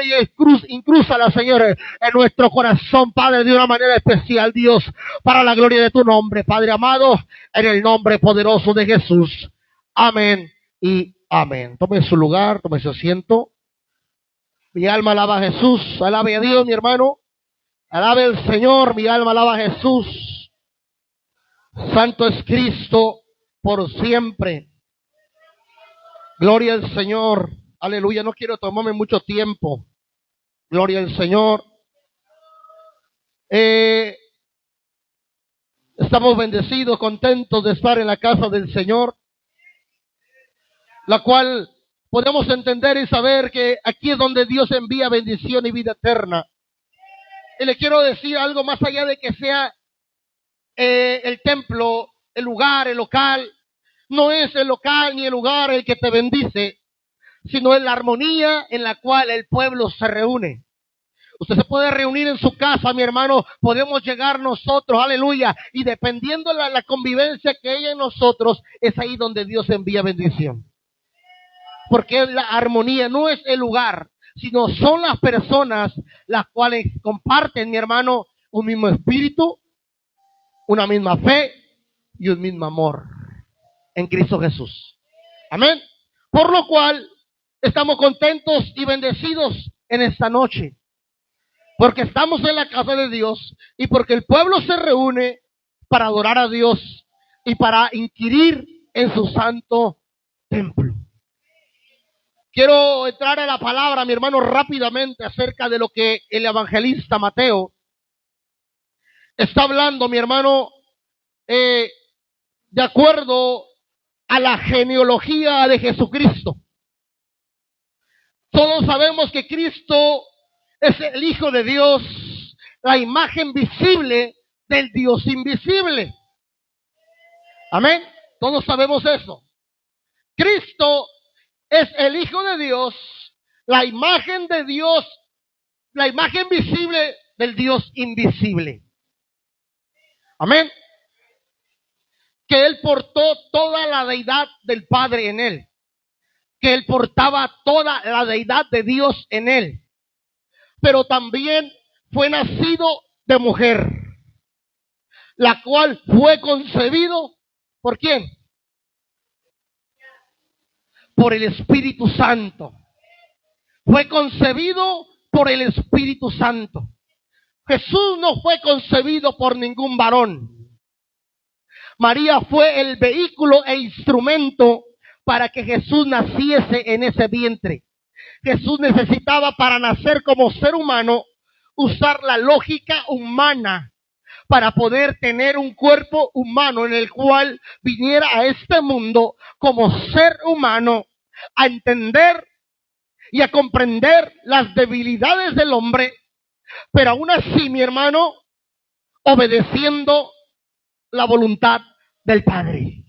y incrústala, Señor, en nuestro corazón, Padre, de una manera especial, Dios, para la gloria de tu nombre, Padre amado, en el nombre poderoso de Jesús. Amén y amén. Tome su lugar, tome su asiento. Mi alma alaba a Jesús, alabe a Dios, mi hermano. Alabe al Señor, mi alma alaba a Jesús. Santo es Cristo por siempre. Gloria al Señor. Aleluya, no quiero tomarme mucho tiempo. Gloria al Señor. Estamos bendecidos, contentos de estar en la casa del Señor, la cual podemos entender y saber que aquí es donde Dios envía bendición y vida eterna. Y le quiero decir algo más allá de que sea el templo, el lugar, el local. No es el local ni el lugar el que te bendice, sino es la armonía en la cual el pueblo se reúne. Usted se puede reunir en su casa, mi hermano, podemos llegar nosotros, aleluya, y dependiendo de la convivencia que haya en nosotros, es ahí donde Dios envía bendición. Porque la armonía no es el lugar, sino son las personas las cuales comparten, mi hermano, un mismo espíritu, una misma fe y un mismo amor en Cristo Jesús. Amén. Por lo cual estamos contentos y bendecidos en esta noche, porque estamos en la casa de Dios y porque el pueblo se reúne para adorar a Dios y para inquirir en su santo templo. Quiero entrar a la palabra, mi hermano, rápidamente acerca de lo que el evangelista Mateo está hablando, mi hermano, de acuerdo a la genealogía de Jesucristo. Todos sabemos que Cristo es el Hijo de Dios, la imagen visible del Dios invisible. Amén. Todos sabemos eso. Cristo es el Hijo de Dios, la imagen de Dios, la imagen visible del Dios invisible. Amén. Que Él portó toda la deidad del Padre en Él. Que Él portaba toda la deidad de Dios en Él. Pero también fue nacido de mujer, la cual fue concebido ¿por quién? Por el Espíritu Santo. Fue concebido por el Espíritu Santo. Jesús no fue concebido por ningún varón. María fue el vehículo e instrumento para que Jesús naciese en ese vientre. Jesús necesitaba, para nacer como ser humano, usar la lógica humana para poder tener un cuerpo humano en el cual viniera a este mundo como ser humano a entender y a comprender las debilidades del hombre, pero aún así, mi hermano, obedeciendo la voluntad del Padre.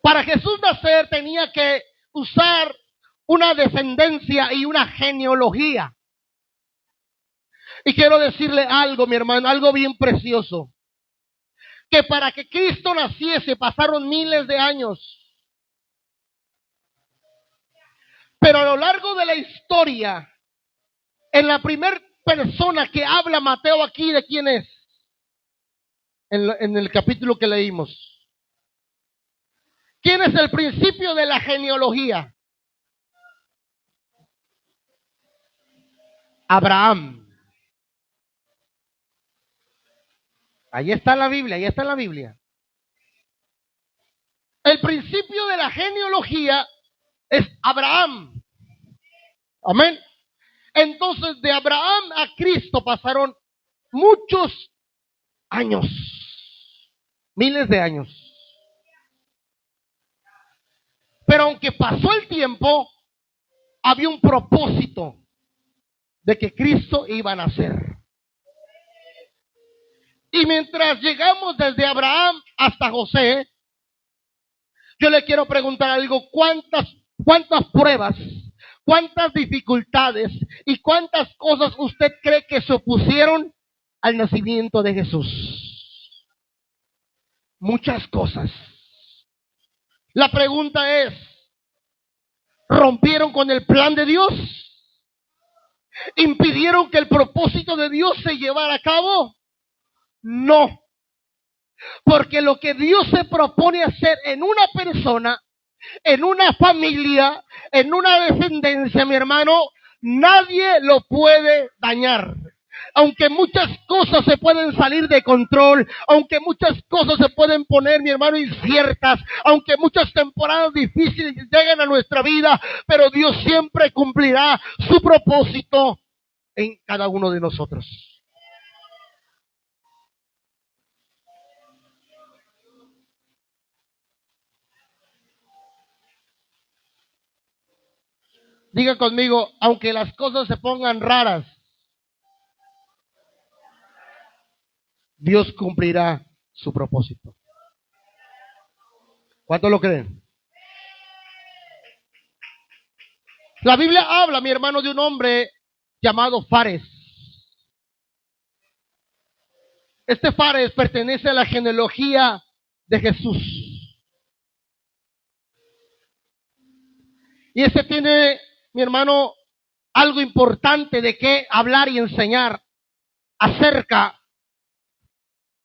Para Jesús nacer tenía que usar una descendencia y una genealogía. Y quiero decirle algo, mi hermano, algo bien precioso. Que para que Cristo naciese pasaron miles de años. Pero a lo largo de la historia, en la primera persona que habla Mateo aquí, ¿de quién es? En el capítulo que leímos. ¿Quién es el principio de la genealogía? Abraham. Ahí está la Biblia, ahí está la Biblia. El principio de la genealogía es Abraham. Amén. Entonces, de Abraham a Cristo pasaron muchos años, miles de años. Pero aunque pasó el tiempo, había un propósito de que Cristo iba a nacer. Y mientras llegamos desde Abraham hasta José, yo le quiero preguntar algo: ¿cuántas pruebas, cuántas dificultades y cuántas cosas usted cree que se opusieron al nacimiento de Jesús? Muchas cosas. La pregunta es: ¿rompieron con el plan de Dios? ¿Impidieron que el propósito de Dios se llevara a cabo? No. Porque lo que Dios se propone hacer en una persona, en una familia, en una descendencia, mi hermano, nadie lo puede dañar. Aunque muchas cosas se pueden salir de control, aunque muchas cosas se pueden poner, mi hermano, inciertas, aunque muchas temporadas difíciles lleguen a nuestra vida, pero Dios siempre cumplirá su propósito en cada uno de nosotros. Diga conmigo, aunque las cosas se pongan raras, Dios cumplirá su propósito. ¿Cuántos lo creen? La Biblia habla, mi hermano, de un hombre llamado Fares. Este Fares pertenece a la genealogía de Jesús. Y ese tiene, mi hermano, algo importante de qué hablar y enseñar acerca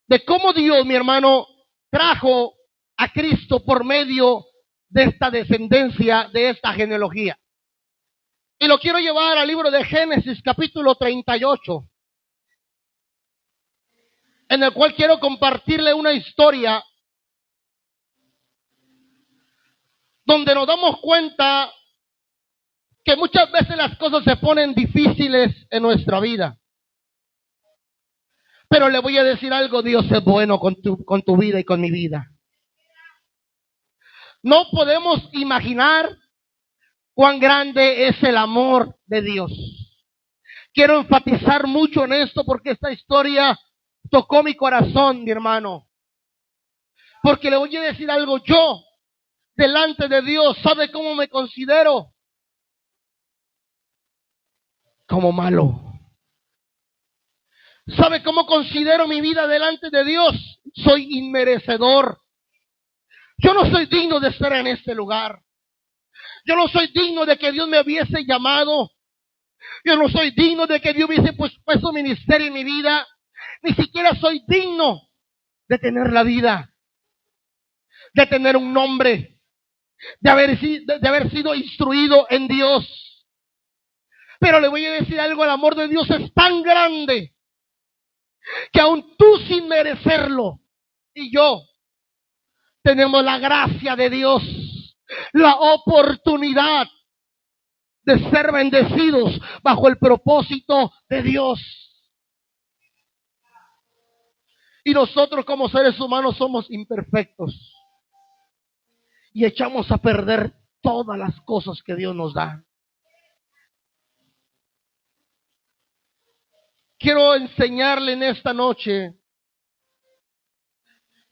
de cómo Dios, mi hermano, trajo a Cristo por medio de esta descendencia, de esta genealogía. Y lo quiero llevar al libro de Génesis, capítulo 38, en el cual quiero compartirle una historia donde nos damos cuenta que muchas veces las cosas se ponen difíciles en nuestra vida. Pero le voy a decir algo, Dios es bueno con tu vida y con mi vida. No podemos imaginar cuán grande es el amor de Dios. Quiero enfatizar mucho en esto porque esta historia tocó mi corazón, mi hermano. Porque le voy a decir algo, yo, delante de Dios, ¿sabe cómo me considero? Como malo. ¿Sabe cómo considero mi vida delante de Dios? Soy inmerecedor. Yo no soy digno de estar en este lugar. Yo no soy digno de que Dios me hubiese llamado. Yo no soy digno de que Dios hubiese puesto ministerio en mi vida. Ni siquiera soy digno de tener la vida, de tener un nombre, de haber sido instruido en Dios. Pero le voy a decir algo, el amor de Dios es tan grande que aun tú sin merecerlo y yo tenemos la gracia de Dios, la oportunidad de ser bendecidos bajo el propósito de Dios. Y nosotros como seres humanos somos imperfectos y echamos a perder todas las cosas que Dios nos da. Quiero enseñarle en esta noche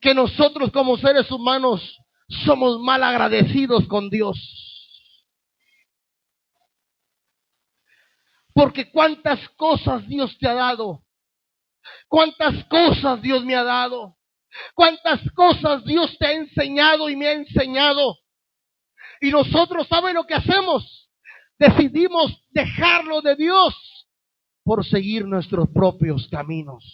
que nosotros como seres humanos somos mal agradecidos con Dios. Porque cuántas cosas Dios te ha dado, cuántas cosas Dios me ha dado, cuántas cosas Dios te ha enseñado y me ha enseñado. Y nosotros, ¿saben lo que hacemos? Decidimos dejarlo de Dios por seguir nuestros propios caminos.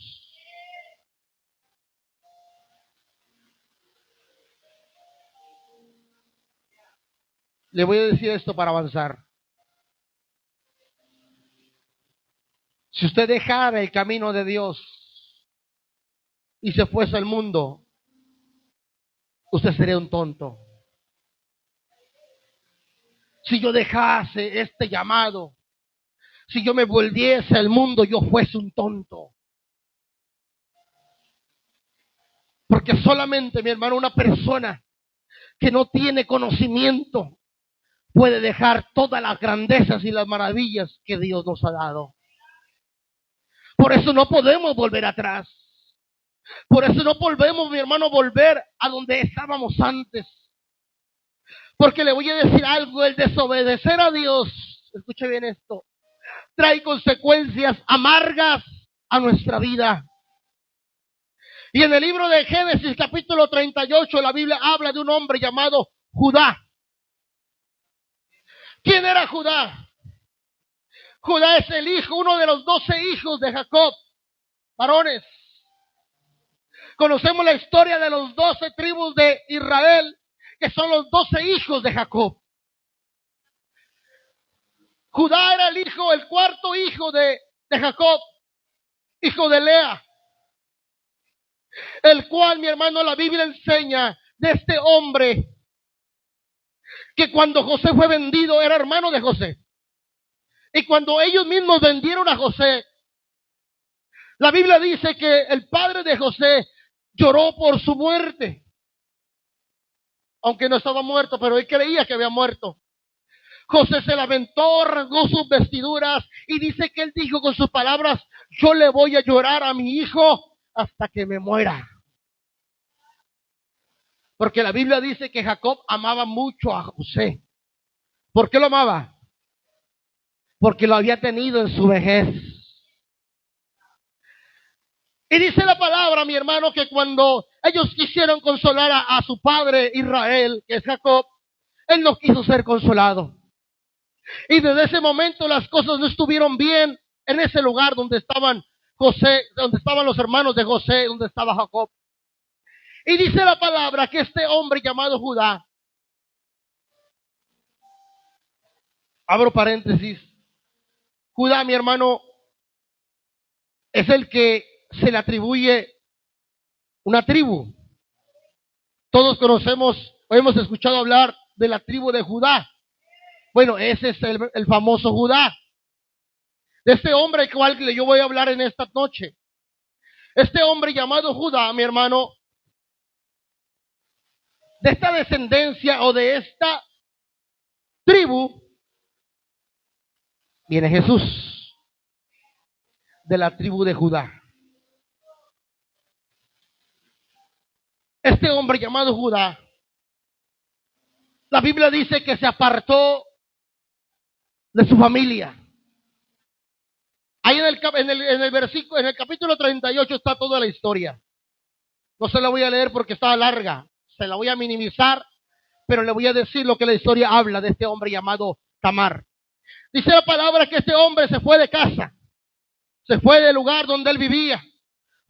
Le voy a decir esto para avanzar. Si usted dejara el camino de Dios y se fuese al mundo, usted sería un tonto. Si yo dejase este llamado, si yo me volviese al mundo, yo fuese un tonto. Porque solamente, mi hermano, una persona que no tiene conocimiento puede dejar todas las grandezas y las maravillas que Dios nos ha dado. Por eso no podemos volver atrás. Por eso no podemos, mi hermano, volver a donde estábamos antes. Porque le voy a decir algo, el desobedecer a Dios, escuche bien esto, trae consecuencias amargas a nuestra vida. Y en el libro de Génesis capítulo 38 la Biblia habla de un hombre llamado Judá. ¿Quién era Judá? Judá es uno de los 12 hijos de Jacob, varones. Conocemos la historia de los 12 tribus de Israel, que son los 12 hijos de Jacob. Judá era el cuarto hijo de Jacob, hijo de Lea, el cual, mi hermano, la Biblia enseña de este hombre que cuando José fue vendido era hermano de José. Y cuando ellos mismos vendieron a José, la Biblia dice que el padre de José lloró por su muerte. Aunque no estaba muerto, pero él creía que había muerto. José se lamentó, rasgó sus vestiduras y dice que él dijo con sus palabras: yo le voy a llorar a mi hijo hasta que me muera. Porque la Biblia dice que Jacob amaba mucho a José. ¿Por qué lo amaba? Porque lo había tenido en su vejez. Y dice la palabra, mi hermano, que cuando ellos quisieron consolar a su padre Israel, que es Jacob, él no quiso ser consolado. Y desde ese momento las cosas no estuvieron bien en ese lugar donde estaban José, donde estaban los hermanos de José, donde estaba Jacob. Y dice la palabra que este hombre llamado Judá, abro paréntesis, Judá, mi hermano, es el que se le atribuye una tribu. Todos conocemos o hemos escuchado hablar de la tribu de Judá. Bueno, ese es el famoso Judá. De este hombre al cual yo voy a hablar en esta noche. Este hombre llamado Judá, mi hermano, de esta descendencia o de esta tribu, viene Jesús, de la tribu de Judá. Este hombre llamado Judá, la Biblia dice que se apartó de su familia. Ahí en el versículo, en el capítulo 38 está toda la historia. No se la voy a leer porque está larga, se la voy a minimizar, pero le voy a decir lo que la historia habla de este hombre llamado Tamar. Dice la palabra que este hombre se fue de casa, se fue del lugar donde él vivía,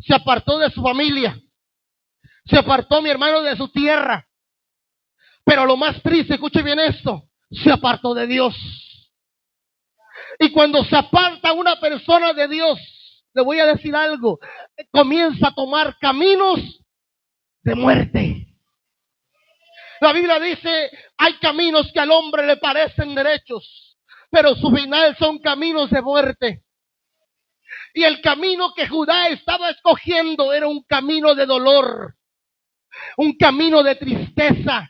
se apartó de su familia, se apartó, mi hermano, de su tierra. Pero lo más triste, escuche bien esto, se apartó de Dios. Y cuando se aparta una persona de Dios, le voy a decir algo, comienza a tomar caminos de muerte. La Biblia dice, hay caminos que al hombre le parecen derechos, pero su final son caminos de muerte. Y el camino que Judá estaba escogiendo era un camino de dolor, un camino de tristeza,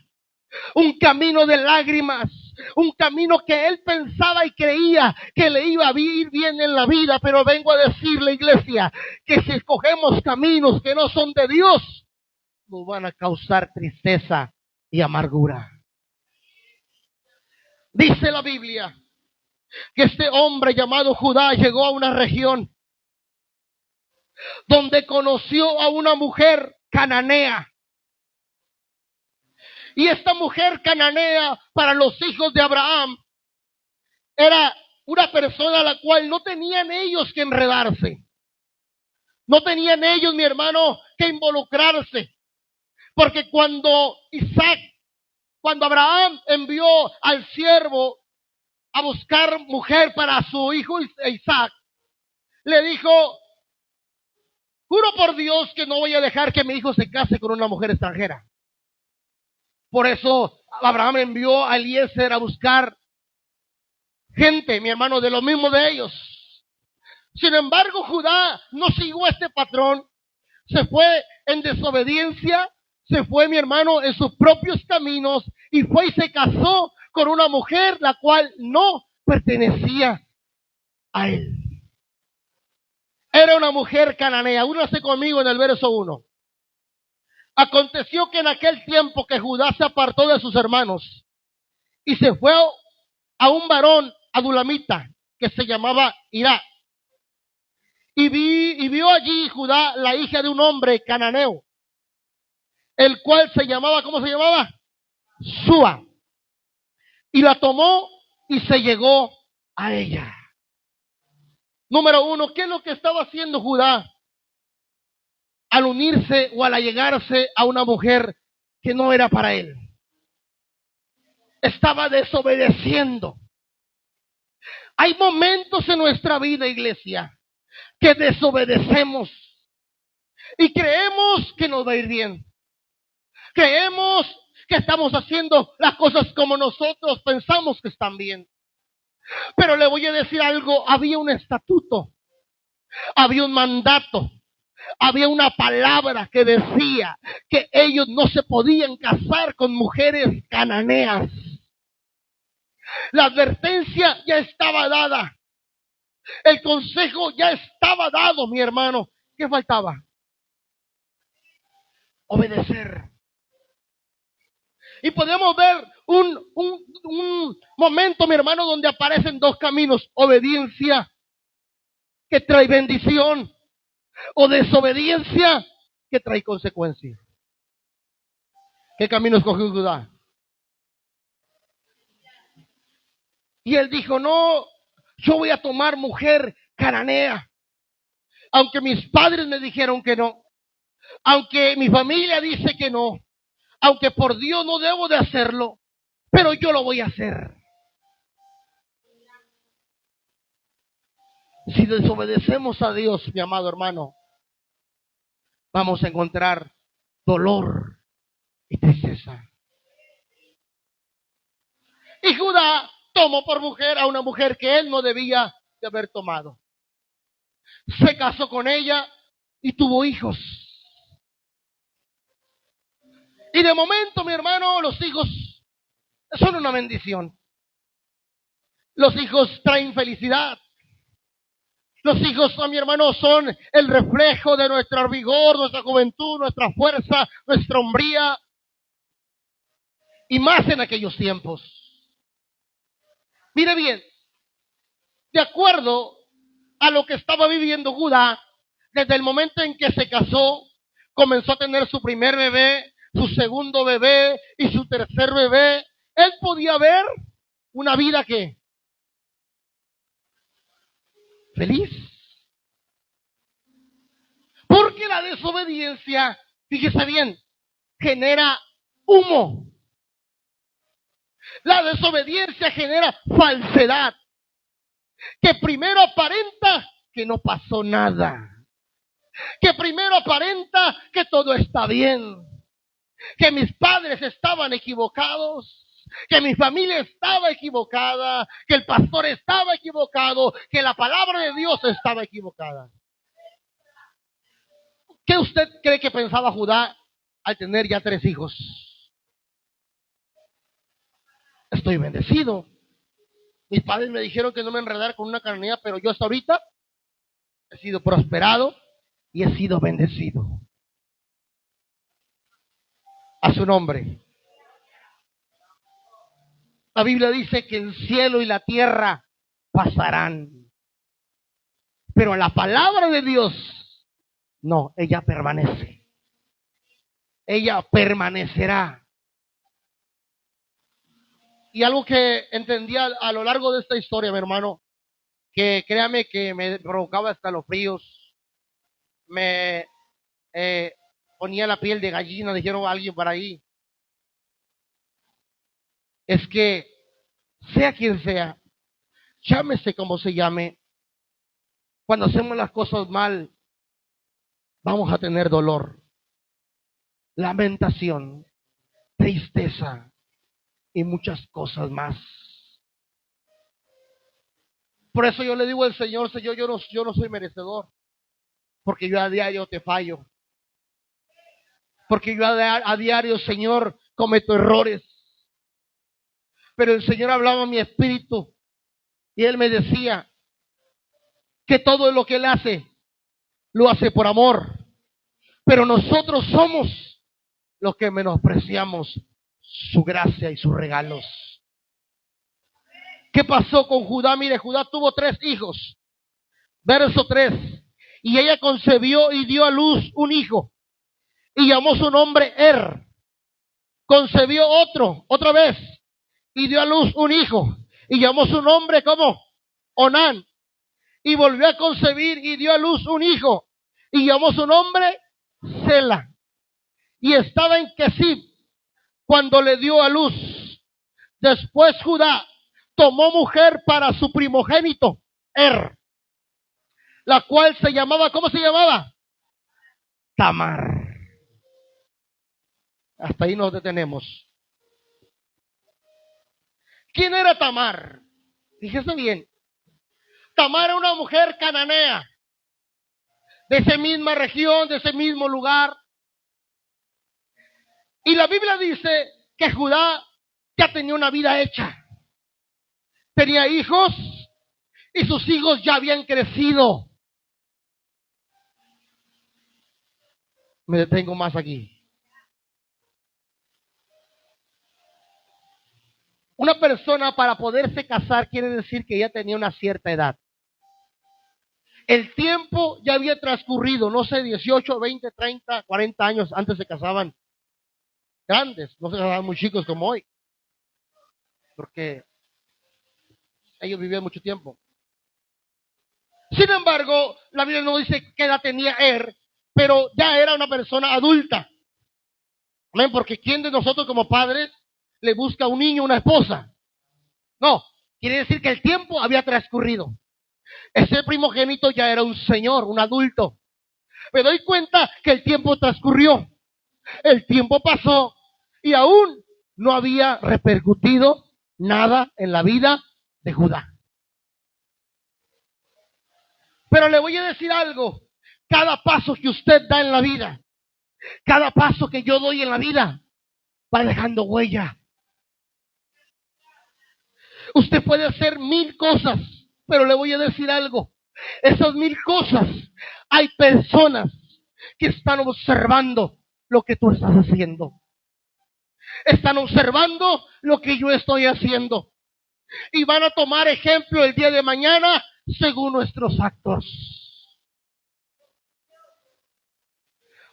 un camino de lágrimas, un camino que él pensaba y creía que le iba a ir bien en la vida. Pero vengo a decirle, iglesia, que si escogemos caminos que no son de Dios, nos van a causar tristeza y amargura. Dice la Biblia que este hombre llamado Judá llegó a una región donde conoció a una mujer cananea. Y esta mujer cananea, para los hijos de Abraham, era una persona a la cual no tenían ellos que enredarse. No tenían ellos, mi hermano, que involucrarse. Porque cuando Abraham envió al siervo a buscar mujer para su hijo Isaac, le dijo: juro por Dios que no voy a dejar que mi hijo se case con una mujer extranjera. Por eso Abraham envió a Eliezer a buscar gente, mi hermano, de lo mismo de ellos. Sin embargo, Judá no siguió este patrón, se fue en desobediencia, se fue, mi hermano, en sus propios caminos y fue y se casó con una mujer la cual no pertenecía a él. Era una mujer cananea. Únase conmigo en el verso 1. Aconteció que en aquel tiempo que Judá se apartó de sus hermanos y se fue a un varón adulamita que se llamaba Hirá. Y vio allí Judá la hija de un hombre cananeo, el cual se llamaba, ¿cómo se llamaba? Súa. Y la tomó y se llegó a ella. Número uno, ¿qué es lo que estaba haciendo Judá al unirse o al allegarse a una mujer que no era para él? Estaba desobedeciendo. Hay momentos en nuestra vida, iglesia, que desobedecemos y creemos que nos va a ir bien. Creemos que estamos haciendo las cosas como nosotros pensamos que están bien. Pero le voy a decir algo, había un estatuto, había un mandato, había una palabra que decía que ellos no se podían casar con mujeres cananeas. La advertencia ya estaba dada. El consejo ya estaba dado, mi hermano. ¿Qué faltaba? Obedecer. Y podemos ver un momento, mi hermano, donde aparecen dos caminos. Obediencia, que trae bendición, o desobediencia, que trae consecuencias. ¿Qué camino escogió Judá? Y él dijo, no, yo voy a tomar mujer cananea. Aunque mis padres me dijeron que no. Aunque mi familia dice que no. Aunque por Dios no debo de hacerlo. Pero yo lo voy a hacer. Si desobedecemos a Dios, mi amado hermano, vamos a encontrar dolor y tristeza. Y Judá tomó por mujer a una mujer que él no debía de haber tomado. Se casó con ella y tuvo hijos. Y de momento, mi hermano, los hijos son una bendición. Los hijos traen felicidad. Los hijos, mi hermano, son el reflejo de nuestro vigor, nuestra juventud, nuestra fuerza, nuestra hombría. Y más en aquellos tiempos. Mire bien, de acuerdo a lo que estaba viviendo Judá, desde el momento en que se casó, comenzó a tener su primer bebé, su segundo bebé y su tercer bebé. Él podía ver una vida que feliz. Porque la desobediencia, fíjese bien, genera humo. La desobediencia genera falsedad. Que primero aparenta que no pasó nada. Que primero aparenta que todo está bien. Que mis padres estaban equivocados. Que mi familia estaba equivocada. Que el pastor estaba equivocado. Que la palabra de Dios estaba equivocada. ¿Qué usted cree que pensaba Judá al tener ya 3 hijos? Estoy bendecido. Mis padres me dijeron que no me enredara con una cananea, pero yo hasta ahorita he sido prosperado y he sido bendecido. A su nombre. La Biblia dice que el cielo y la tierra pasarán, pero la palabra de Dios, no, ella permanece. Ella permanecerá. Y algo que entendí a lo largo de esta historia, mi hermano, que créame que me provocaba hasta los fríos, me ponía la piel de gallina, dijeron a alguien por ahí, es que sea quien sea, llámese como se llame, cuando hacemos las cosas mal, vamos a tener dolor, lamentación, tristeza y muchas cosas más. Por eso yo le digo al Señor, Señor, yo no soy merecedor, porque yo a diario te fallo, porque yo a diario, Señor, cometo errores. Pero el Señor hablaba a mi espíritu y Él me decía que todo lo que Él hace, lo hace por amor. Pero nosotros somos los que menospreciamos su gracia y sus regalos. ¿Qué pasó con Judá? Mire, Judá tuvo 3 hijos. Verso 3. Y ella concebió y dio a luz un hijo. Y llamó su nombre Er. Concebió otra vez. Y dio a luz un hijo. Y llamó su nombre como Onán. y volvió a concebir y dio a luz un hijo y llamó su nombre Sela. Y estaba en Kesib cuando le dio a luz. Después Judá tomó mujer para su primogénito, la cual se llamaba, ¿cómo se llamaba? Tamar. Hasta ahí nos detenemos. ¿Quién era Tamar? Fíjese bien. Tamar era una mujer cananea, de esa misma región, de ese mismo lugar. Y la Biblia dice que Judá ya tenía una vida hecha. Tenía hijos y sus hijos ya habían crecido. Me detengo más aquí. Una persona para poderse casar quiere decir que ya tenía una cierta edad. El tiempo ya había transcurrido, no sé, 18, 20, 30, 40 años. Antes se casaban grandes, no se casaban muy chicos como hoy, porque ellos vivían mucho tiempo. Sin embargo, la Biblia no dice qué edad tenía pero ya era una persona adulta. Amén, porque ¿quién de nosotros como padres le busca a un niño una esposa? No, quiere decir que el tiempo había transcurrido. Ese primogénito ya era un señor, un adulto. Me doy cuenta que el tiempo transcurrió. El tiempo pasó y aún no había repercutido nada en la vida de Judá. Pero le voy a decir algo. Cada paso que usted da en la vida, cada paso que yo doy en la vida, va dejando huella. Usted puede hacer 1000 cosas, pero le voy a decir algo. Esas 1000 cosas, hay personas que están observando lo que tú estás haciendo. Están observando lo que yo estoy haciendo. Y van a tomar ejemplo el día de mañana según nuestros actos.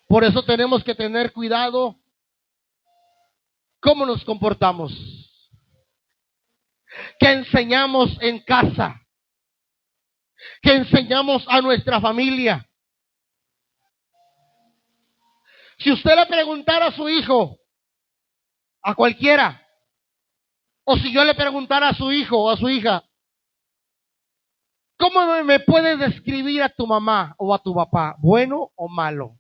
Por eso tenemos que tener cuidado cómo nos comportamos, qué enseñamos en casa, qué enseñamos a nuestra familia. Si usted le preguntara a su hijo, a cualquiera, o si yo le preguntara a su hijo o a su hija, ¿cómo me puedes describir a tu mamá o a tu papá? ¿Bueno o malo?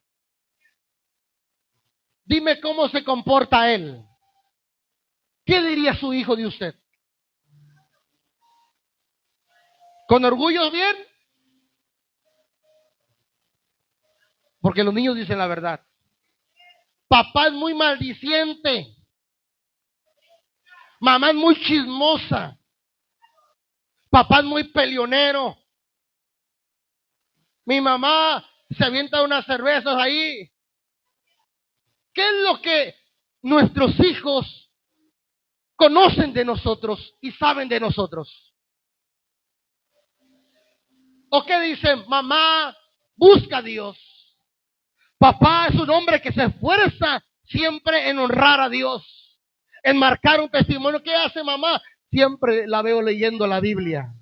Dime cómo se comporta él. ¿Qué diría su hijo de usted? ¿Con orgullo bien? Porque los niños dicen la verdad. Papá es muy maldiciente. Mamá es muy chismosa. Papá es muy peleonero. Mi mamá se avienta unas cervezas ahí. ¿Qué es lo que nuestros hijos conocen de nosotros y saben de nosotros? ¿O qué dicen? Mamá busca a Dios. Papá es un hombre que se esfuerza siempre en honrar a Dios, en marcar un testimonio. ¿Qué hace mamá? Siempre la veo leyendo la Biblia.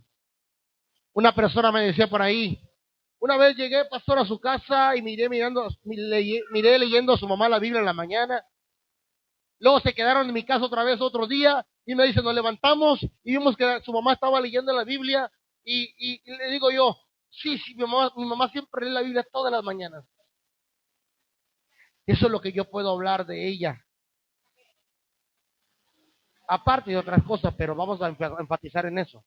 Una persona me decía por ahí, una vez llegué, pastor, a su casa y miré leyendo a su mamá la Biblia en la mañana. Luego se quedaron en mi casa otra vez otro día y me dicen, nos levantamos y vimos que su mamá estaba leyendo la Biblia y le digo yo, sí, mi mamá siempre lee la Biblia todas las mañanas. Eso es lo que yo puedo hablar de ella. Aparte de otras cosas, pero vamos a enfatizar en eso.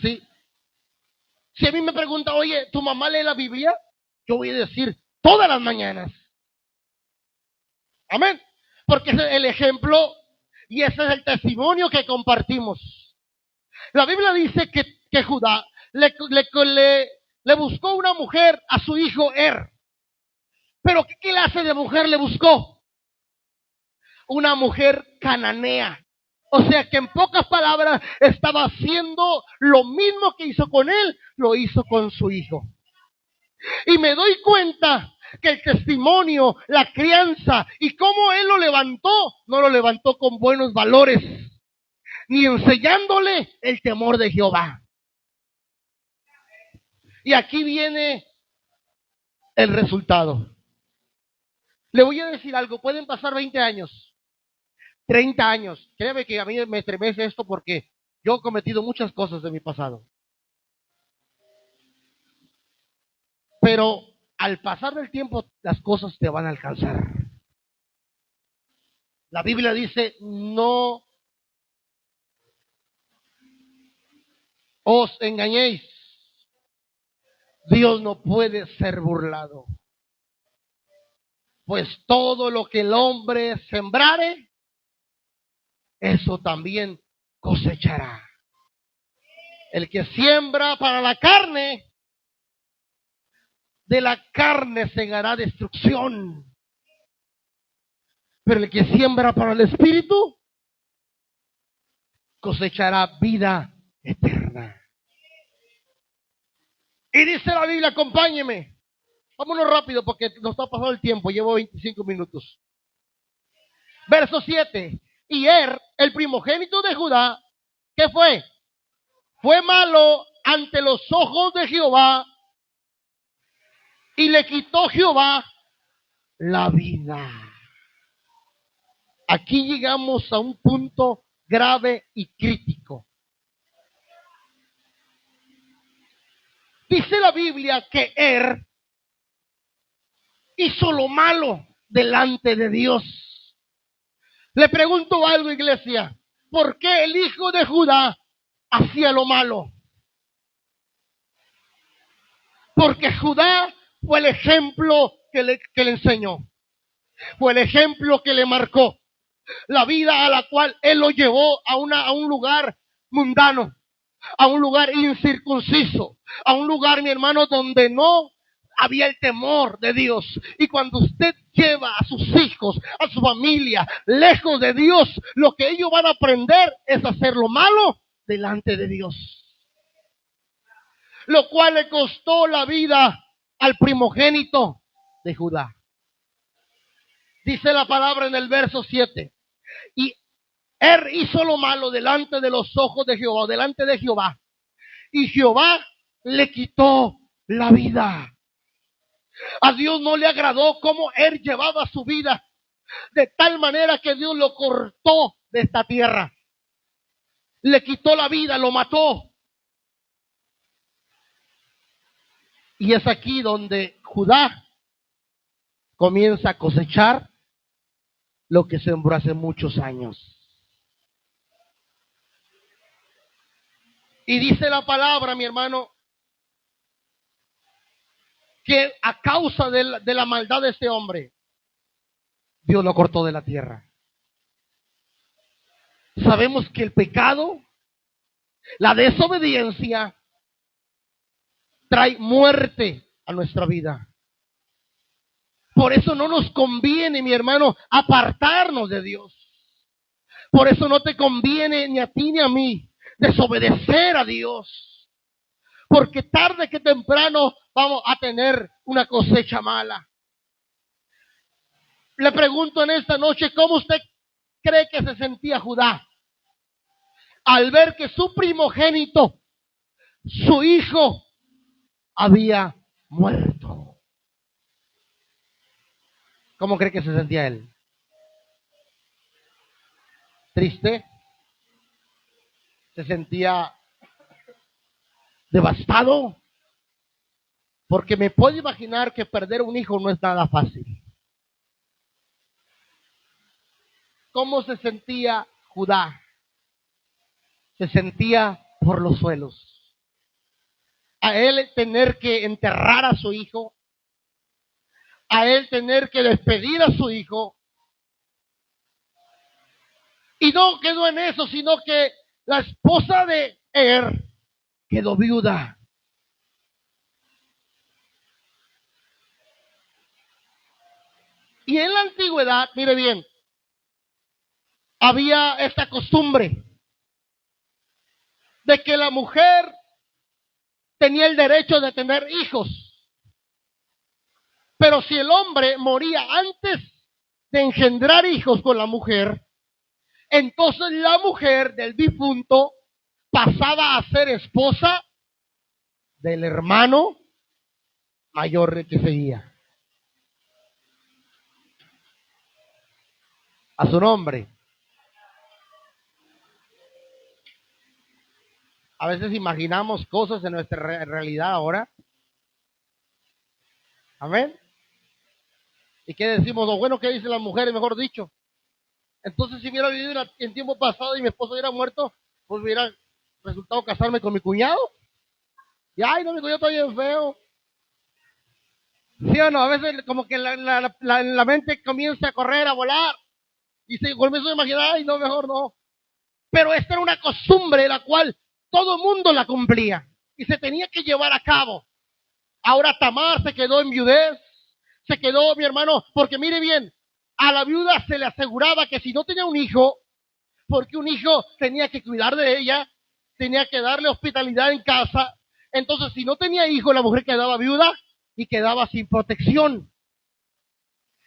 Sí. Si a mí me pregunta, oye, ¿tu mamá lee la Biblia? Yo voy a decir, todas las mañanas. Amén. Porque ese es el ejemplo y ese es el testimonio que compartimos. La Biblia dice que Judá le buscó una mujer a su hijo Pero ¿qué clase de mujer le buscó? Una mujer cananea. O sea que en pocas palabras estaba haciendo lo mismo que hizo con él, lo hizo con su hijo. Y me doy cuenta que el testimonio, la crianza y cómo él lo levantó, no lo levantó con buenos valores, ni enseñándole el temor de Jehová. Y aquí viene el resultado. Le voy a decir algo, pueden pasar 20 años, 30 años. Créeme que a mí me estremece esto porque yo he cometido muchas cosas de mi pasado. Pero al pasar del tiempo, las cosas te van a alcanzar. La Biblia dice, no os engañéis. Dios no puede ser burlado. Pues todo lo que el hombre sembrare, eso también cosechará. El que siembra para la carne, de la carne segará destrucción. Pero el que siembra para el Espíritu, cosechará vida eterna. Y dice la Biblia, acompáñeme. Vámonos rápido porque nos está pasando el tiempo, llevo 25 minutos. Verso 7. Y el primogénito de Judá, ¿qué fue? Fue malo ante los ojos de Jehová y le quitó Jehová la vida. Aquí llegamos a un punto grave y crítico. Dice la Biblia que hizo lo malo delante de Dios. Le pregunto algo, iglesia. ¿Por qué el hijo de Judá hacía lo malo? Porque Judá fue el ejemplo que le enseñó. Fue el ejemplo que le marcó. La vida a la cual él lo llevó a un lugar mundano, a un lugar incircunciso, a un lugar, mi hermano, donde no había el temor de Dios. Y cuando usted lleva a sus hijos, a su familia, lejos de Dios, lo que ellos van a aprender es hacer lo malo delante de Dios. Lo cual le costó la vida al primogénito de Judá. Dice la palabra en el verso 7. Y hizo lo malo delante de los ojos de Jehová, delante de Jehová. Y Jehová le quitó la vida. A Dios no le agradó cómo llevaba su vida, de tal manera que Dios lo cortó de esta tierra. Le quitó la vida, lo mató. Y es aquí donde Judá comienza a cosechar lo que sembró hace muchos años. Y dice la palabra, mi hermano, que a causa de la maldad de este hombre, Dios lo cortó de la tierra. Sabemos que el pecado, la desobediencia, trae muerte a nuestra vida. Por eso no nos conviene, mi hermano, apartarnos de Dios. Por eso no te conviene ni a ti ni a mí desobedecer a Dios. Porque tarde que temprano vamos a tener una cosecha mala. Le pregunto en esta noche, ¿cómo usted cree que se sentía Judá al ver que su primogénito, su hijo, había muerto? ¿Cómo cree que se sentía él? ¿Triste? ¿Se sentía devastado? Porque me puedo imaginar que perder un hijo no es nada fácil. ¿Cómo se sentía Judá? Se sentía por los suelos. A él tener que enterrar a su hijo, a él tener que despedir a su hijo. Y no quedó en eso, sino que la esposa de quedó viuda. Y en la antigüedad, mire bien, había esta costumbre de que la mujer tenía el derecho de tener hijos. Pero si el hombre moría antes de engendrar hijos con la mujer, Entonces la mujer del difunto pasaba a ser esposa del hermano mayor que seguía. A su nombre. A veces imaginamos cosas en nuestra realidad ahora. Amén. ¿Y qué decimos? Lo bueno que dicen las mujeres, mejor dicho. Entonces, si hubiera vivido en tiempo pasado y mi esposo hubiera muerto, pues hubiera resultado casarme con mi cuñado. Y ay, no, mi cuñado está bien feo. ¿Sí o no? A veces como que la mente comienza a correr, a volar. Y se comienza a imaginar, ay, no, mejor no. Pero esta era una costumbre la cual todo el mundo la cumplía. Y se tenía que llevar a cabo. Ahora Tamar se quedó en viudez. Se quedó, mi hermano, porque mire bien, a la viuda se le aseguraba que si no tenía un hijo, porque un hijo tenía que cuidar de ella, tenía que darle hospitalidad en casa. Entonces, si no tenía hijo, la mujer quedaba viuda y quedaba sin protección.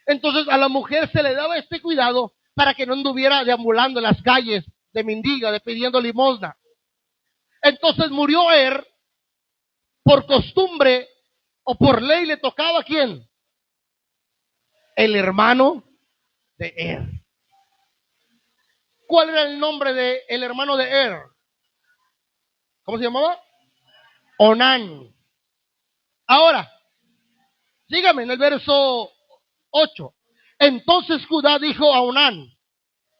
Entonces, a la mujer se le daba este cuidado para que no anduviera deambulando en las calles de mendiga, de pidiendo limosna. Entonces murió por costumbre o por ley le tocaba ¿a quién? El hermano de ¿Cuál era el nombre del hermano de ¿Cómo se llamaba? Onán. Ahora, sígame en el verso 8. Entonces Judá dijo a Onán,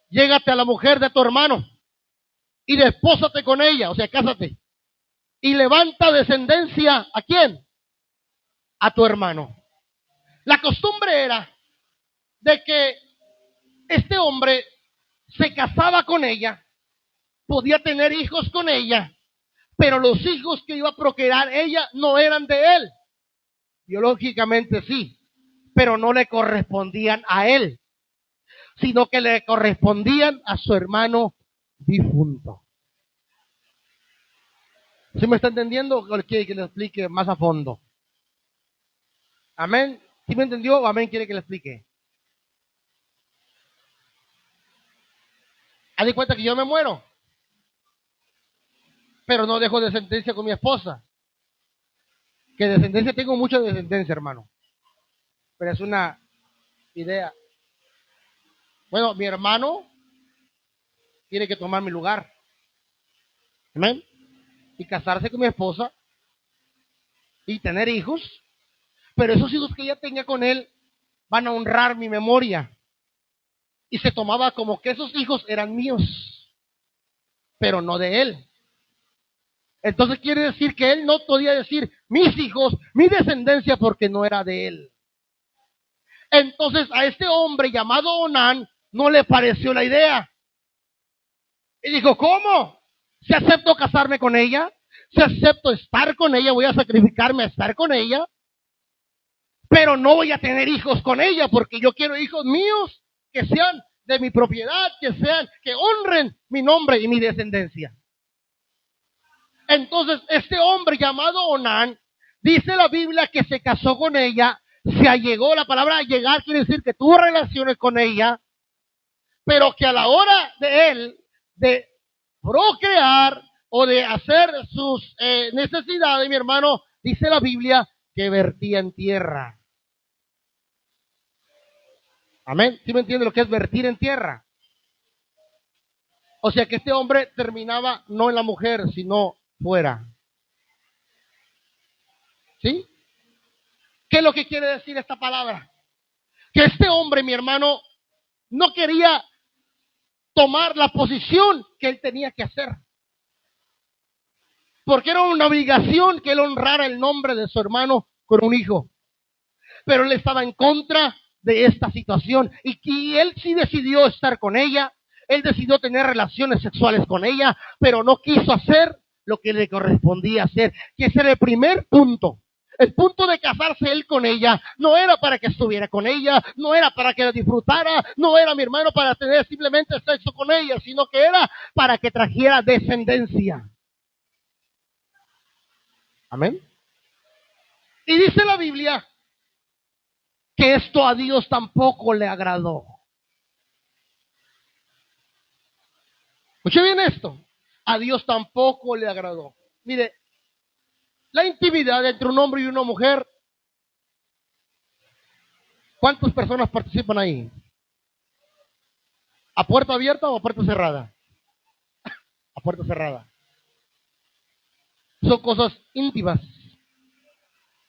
llégate a la mujer de tu hermano y despósate con ella, o sea, cásate. Y levanta descendencia, ¿a quién? A tu hermano. La costumbre era de que este hombre se casaba con ella, podía tener hijos con ella, pero los hijos que iba a procrear ella no eran de él. Biológicamente sí, pero no le correspondían a él, sino que le correspondían a su hermano difunto. ¿Sí me está entendiendo? ¿O quiere que le explique más a fondo? ¿Amén? ¿Sí me entendió o amén quiere que le explique? Haz de cuenta que yo me muero, pero no dejo descendencia con mi esposa. Que descendencia, tengo mucha descendencia, hermano. Pero es una idea. Bueno, mi hermano tiene que tomar mi lugar. ¿Amén? Y casarse con mi esposa y tener hijos. Pero esos hijos que ella tenga con él van a honrar mi memoria. Y se tomaba como que esos hijos eran míos, pero no de él. Entonces quiere decir que él no podía decir mis hijos, mi descendencia, porque no era de él. Entonces a este hombre llamado Onán no le pareció la idea. Y dijo, ¿cómo? Si acepto casarme con ella, si acepto estar con ella, voy a sacrificarme a estar con ella, pero no voy a tener hijos con ella, porque yo quiero hijos míos que sean de mi propiedad, que honren mi nombre y mi descendencia. Entonces, este hombre llamado Onán, dice la Biblia que se casó con ella, se allegó. La palabra llegar quiere decir que tuvo relaciones con ella, pero que a la hora de él, de procrear o de hacer sus necesidades, mi hermano, dice la Biblia que vertía en tierra. Amén. ¿Sí me entiende lo que es vertir en tierra? O sea que este hombre terminaba no en la mujer, sino fuera. ¿Sí? ¿Qué es lo que quiere decir esta palabra? Que este hombre, mi hermano, no quería tomar la posición que él tenía que hacer. Porque era una obligación que él honrara el nombre de su hermano con un hijo. Pero él estaba en contra de esta situación. Y él sí decidió estar con ella. Él decidió tener relaciones sexuales con ella, pero no quiso hacer lo que le correspondía hacer. Que ese era el primer punto. El punto de casarse él con ella no era para que estuviera con ella, no era para que la disfrutara, no era, mi hermano, para tener simplemente sexo con ella, sino que era para que trajera descendencia. Amén. Y dice la Biblia que esto a Dios tampoco le agradó. Escuche bien esto. A Dios tampoco le agradó. Mire, la intimidad entre un hombre y una mujer, ¿cuántas personas participan ahí? ¿A puerta abierta o a puerta cerrada? A puerta cerrada. Son cosas íntimas,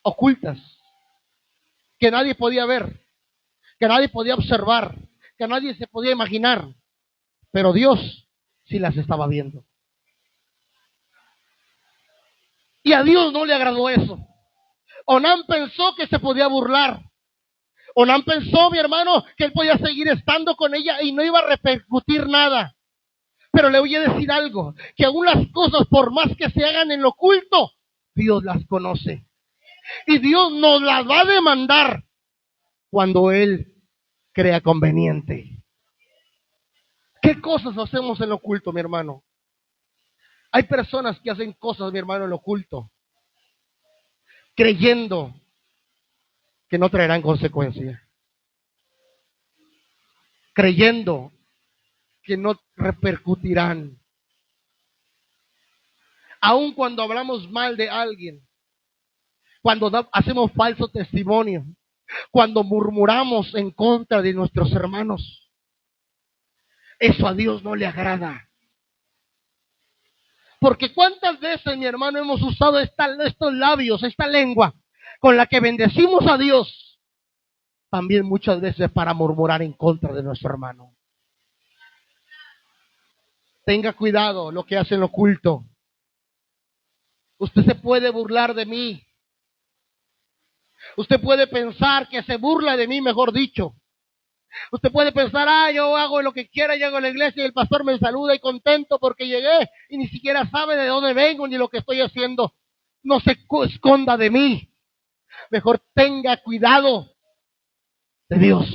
ocultas, que nadie podía ver, que nadie podía observar, que nadie se podía imaginar, pero Dios sí las estaba viendo. Y a Dios no le agradó eso. Onán pensó que se podía burlar. Onán pensó, mi hermano, que él podía seguir estando con ella y no iba a repercutir nada. Pero le voy a decir algo, que aún las cosas, por más que se hagan en lo oculto, Dios las conoce. Y Dios nos las va a demandar cuando Él crea conveniente. ¿Qué cosas hacemos en lo oculto, mi hermano? Hay personas que hacen cosas, mi hermano, en lo oculto, creyendo que no traerán consecuencias, creyendo que no repercutirán. Aun cuando hablamos mal de alguien, cuando hacemos falso testimonio, cuando murmuramos en contra de nuestros hermanos, eso a Dios no le agrada. Porque cuántas veces, mi hermano, hemos usado estos labios, esta lengua, con la que bendecimos a Dios, también muchas veces para murmurar en contra de nuestro hermano. Tenga cuidado lo que hace en lo oculto. Usted se puede burlar de mí. Usted puede pensar que se burla de mí, mejor dicho. Usted puede pensar, yo hago lo que quiera, llego a la iglesia y el pastor me saluda y contento porque llegué y ni siquiera sabe de dónde vengo ni lo que estoy haciendo. No se esconda de mí. Mejor tenga cuidado de Dios.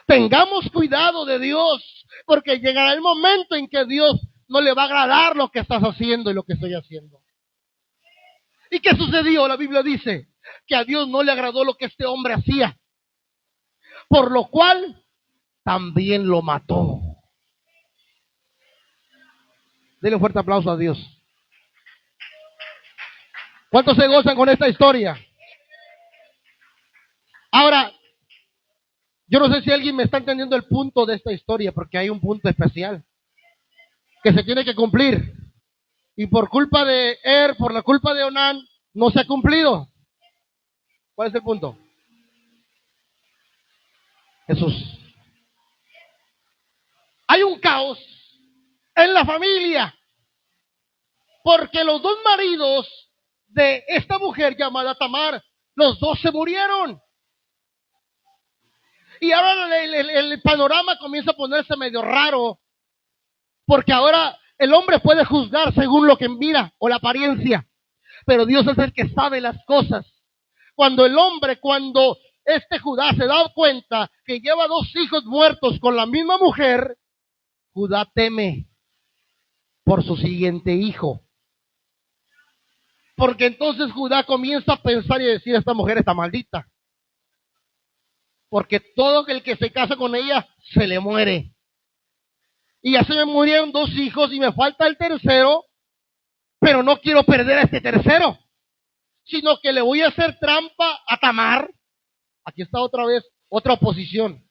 Tengamos cuidado de Dios, porque llegará el momento en que Dios no le va a agradar lo que estás haciendo y lo que estoy haciendo. ¿Y qué sucedió? La Biblia dice que a Dios no le agradó lo que este hombre hacía, por lo cual también lo mató. Denle un fuerte aplauso a Dios. ¿Cuántos se gozan con esta historia? Ahora, yo no sé si alguien me está entendiendo el punto de esta historia, porque hay un punto especial que se tiene que cumplir. Y por culpa de por la culpa de Onán, no se ha cumplido. ¿Cuál es el punto? Jesús. Hay un caos en la familia, porque los dos maridos de esta mujer llamada Tamar, los dos se murieron. Y ahora el panorama comienza a ponerse medio raro, porque ahora el hombre puede juzgar según lo que mira o la apariencia, pero Dios es el que sabe las cosas. Cuando este Judá se da cuenta que lleva 2 hijos muertos con la misma mujer, Judá teme por su siguiente hijo. Porque entonces Judá comienza a pensar y decir, esta mujer está maldita. Porque todo el que se casa con ella se le muere. Y ya se me murieron 2 hijos y me falta el tercero, pero no quiero perder a este tercero, sino que le voy a hacer trampa a Tamar. Aquí está otra vez, otra oposición.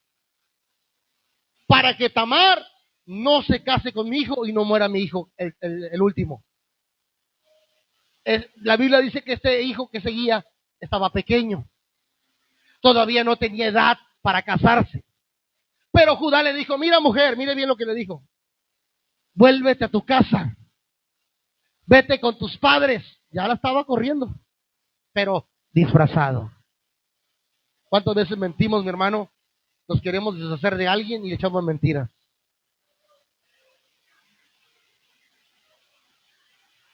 Para que Tamar no se case con mi hijo y no muera mi hijo, el último. La Biblia dice que este hijo que seguía estaba pequeño. Todavía no tenía edad para casarse. Pero Judá le dijo, mira mujer, mire bien lo que le dijo. Vuélvete a tu casa. Vete con tus padres. Ya la estaba corriendo, pero disfrazado. ¿Cuántas veces mentimos, mi hermano? Nos queremos deshacer de alguien y le echamos mentiras.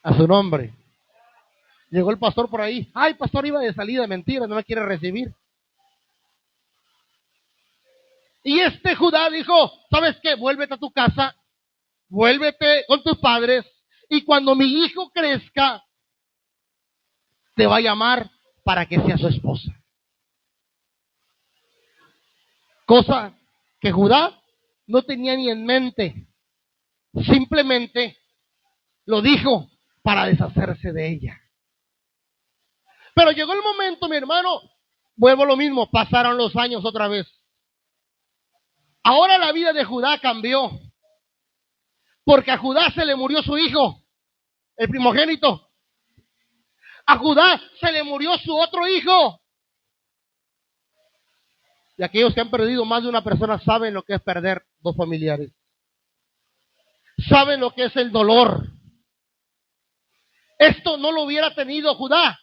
A su nombre. Llegó el pastor por ahí. Ay, pastor iba de salida de mentira, no me quiere recibir. Y este Judá dijo, ¿sabes qué? Vuélvete a tu casa, vuélvete con tus padres, y cuando mi hijo crezca, te va a llamar para que sea su esposa. Cosa que Judá no tenía ni en mente. Simplemente lo dijo para deshacerse de ella. Pero llegó el momento, mi hermano, vuelvo a lo mismo, pasaron los años otra vez. Ahora la vida de Judá cambió, porque a Judá se le murió su hijo, el primogénito. A Judá se le murió su otro hijo. Y aquellos que han perdido más de una persona saben lo que es perder dos familiares. Saben lo que es el dolor. Esto no lo hubiera tenido Judá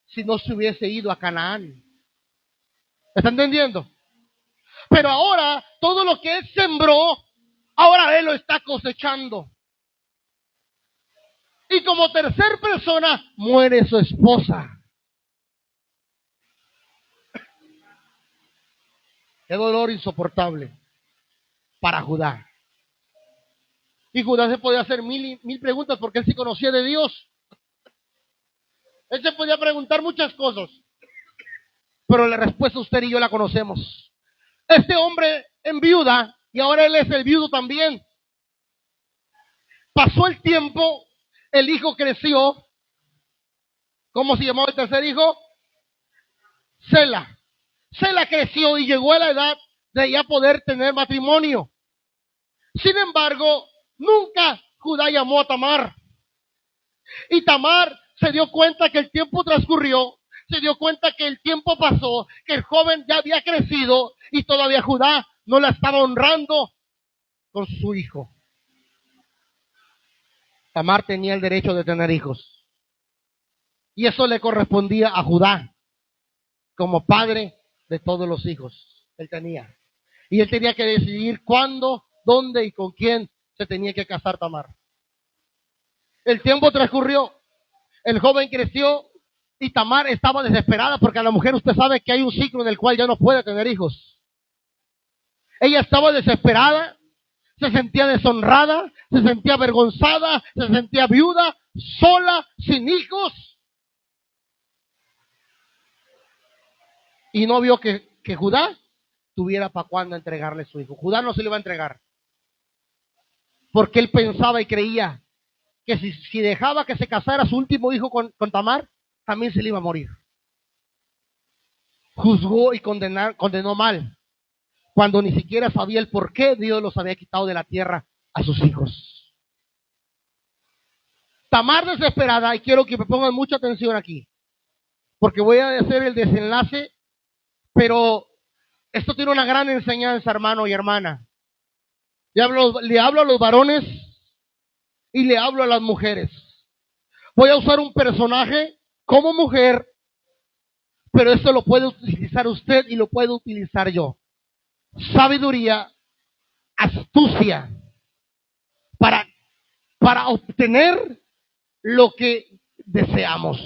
si no se hubiese ido a Canaán. ¿Está entendiendo? Pero ahora, todo lo que él sembró, ahora él lo está cosechando. Y como tercer persona, muere su esposa. Qué dolor insoportable para Judá. Y Judá se podía hacer mil preguntas porque él sí conocía de Dios. Él se podía preguntar muchas cosas. Pero la respuesta usted y yo la conocemos. Este hombre enviuda y ahora él es el viudo también. Pasó el tiempo, el hijo creció. ¿Cómo se llamaba el tercer hijo? Sela. Sela creció y llegó a la edad de ya poder tener matrimonio. Sin embargo, nunca Judá llamó a Tamar. Y Tamar se dio cuenta que el tiempo transcurrió, se dio cuenta que el tiempo pasó, que el joven ya había crecido y todavía Judá no la estaba honrando con su hijo. Tamar tenía el derecho de tener hijos. Y eso le correspondía a Judá como padre de todos los hijos. Él tenía. Y él tenía que decidir cuándo, dónde y con quién se tenía que casar Tamar. El tiempo transcurrió, el joven creció y Tamar estaba desesperada porque a la mujer usted sabe que hay un ciclo en el cual ya no puede tener hijos. Ella estaba desesperada, se sentía deshonrada, se sentía avergonzada, se sentía viuda, sola, sin hijos. Y no vio que Judá tuviera para cuándo entregarle su hijo. Judá no se le iba a entregar. Porque él pensaba y creía que si dejaba que se casara su último hijo con Tamar, también se le iba a morir. Juzgó y condenó mal, cuando ni siquiera sabía el por qué Dios los había quitado de la tierra a sus hijos. Tamar desesperada, y quiero que me pongan mucha atención aquí, porque voy a hacer el desenlace, pero esto tiene una gran enseñanza, hermano y hermana. Le hablo a los varones y le hablo a las mujeres. Voy a usar un personaje como mujer, pero esto lo puede utilizar usted y lo puedo utilizar yo. Sabiduría, astucia, para obtener lo que deseamos.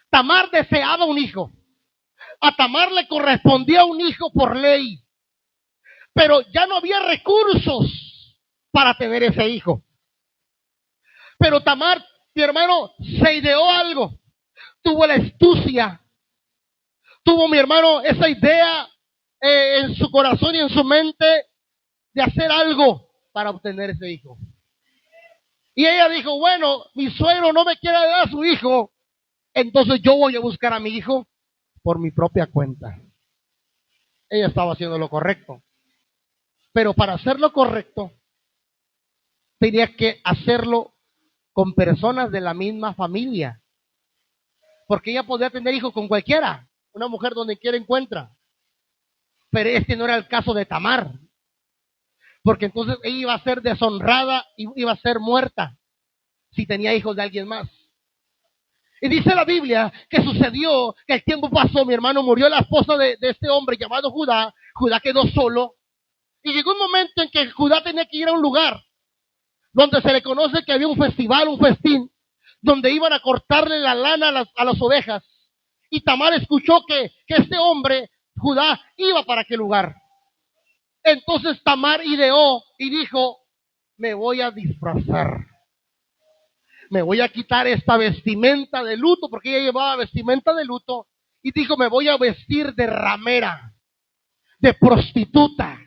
Tamar deseaba un hijo. A Tamar le correspondía un hijo por ley, pero ya no había recursos para tener ese hijo. Pero Tamar, mi hermano, se ideó algo. Tuvo la astucia. Tuvo, mi hermano, esa idea en su corazón y en su mente de hacer algo para obtener ese hijo. Y ella dijo, bueno, mi suegro no me quiere dar a su hijo, entonces yo voy a buscar a mi hijo por mi propia cuenta. Ella estaba haciendo lo correcto. Pero para hacer lo correcto, tenía que hacerlo con personas de la misma familia. Porque ella podía tener hijos con cualquiera, una mujer donde quiera encuentra. Pero este no era el caso de Tamar. Porque entonces ella iba a ser deshonrada y iba a ser muerta si tenía hijos de alguien más. Y dice la Biblia que sucedió, que el tiempo pasó, mi hermano, murió la esposa de este hombre llamado Judá. Judá quedó solo. Y llegó un momento en que Judá tenía que ir a un lugar donde se le conoce que había un festival, un festín, donde iban a cortarle la lana a las ovejas. Y Tamar escuchó que este hombre, Judá, iba para aquel lugar. Entonces Tamar ideó y dijo, me voy a disfrazar. Me voy a quitar esta vestimenta de luto, porque ella llevaba vestimenta de luto. Y dijo, me voy a vestir de ramera, de prostituta.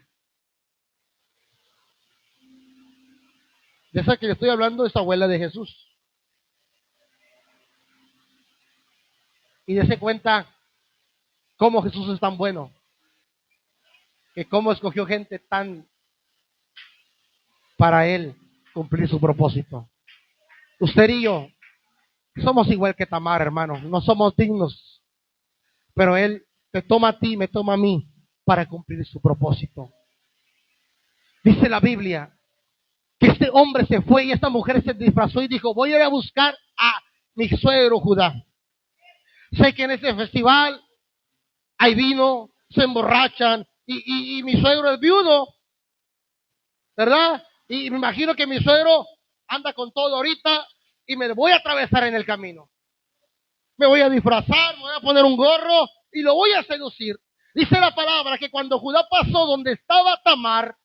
De esa que le estoy hablando es abuela de Jesús. Y dése cuenta cómo Jesús es tan bueno, que cómo escogió gente tan para Él cumplir su propósito. Usted y yo somos igual que Tamar, hermano, no somos dignos, pero Él te toma a ti, me toma a mí para cumplir su propósito. Dice la Biblia que este hombre se fue y esta mujer se disfrazó y dijo, voy a ir a buscar a mi suegro Judá. Sé que en ese festival hay vino, se emborrachan y mi suegro es viudo, ¿verdad? Y me imagino que mi suegro anda con todo ahorita y me voy a atravesar en el camino. Me voy a disfrazar, me voy a poner un gorro y lo voy a seducir. Dice la palabra que cuando Judá pasó donde estaba Tamar,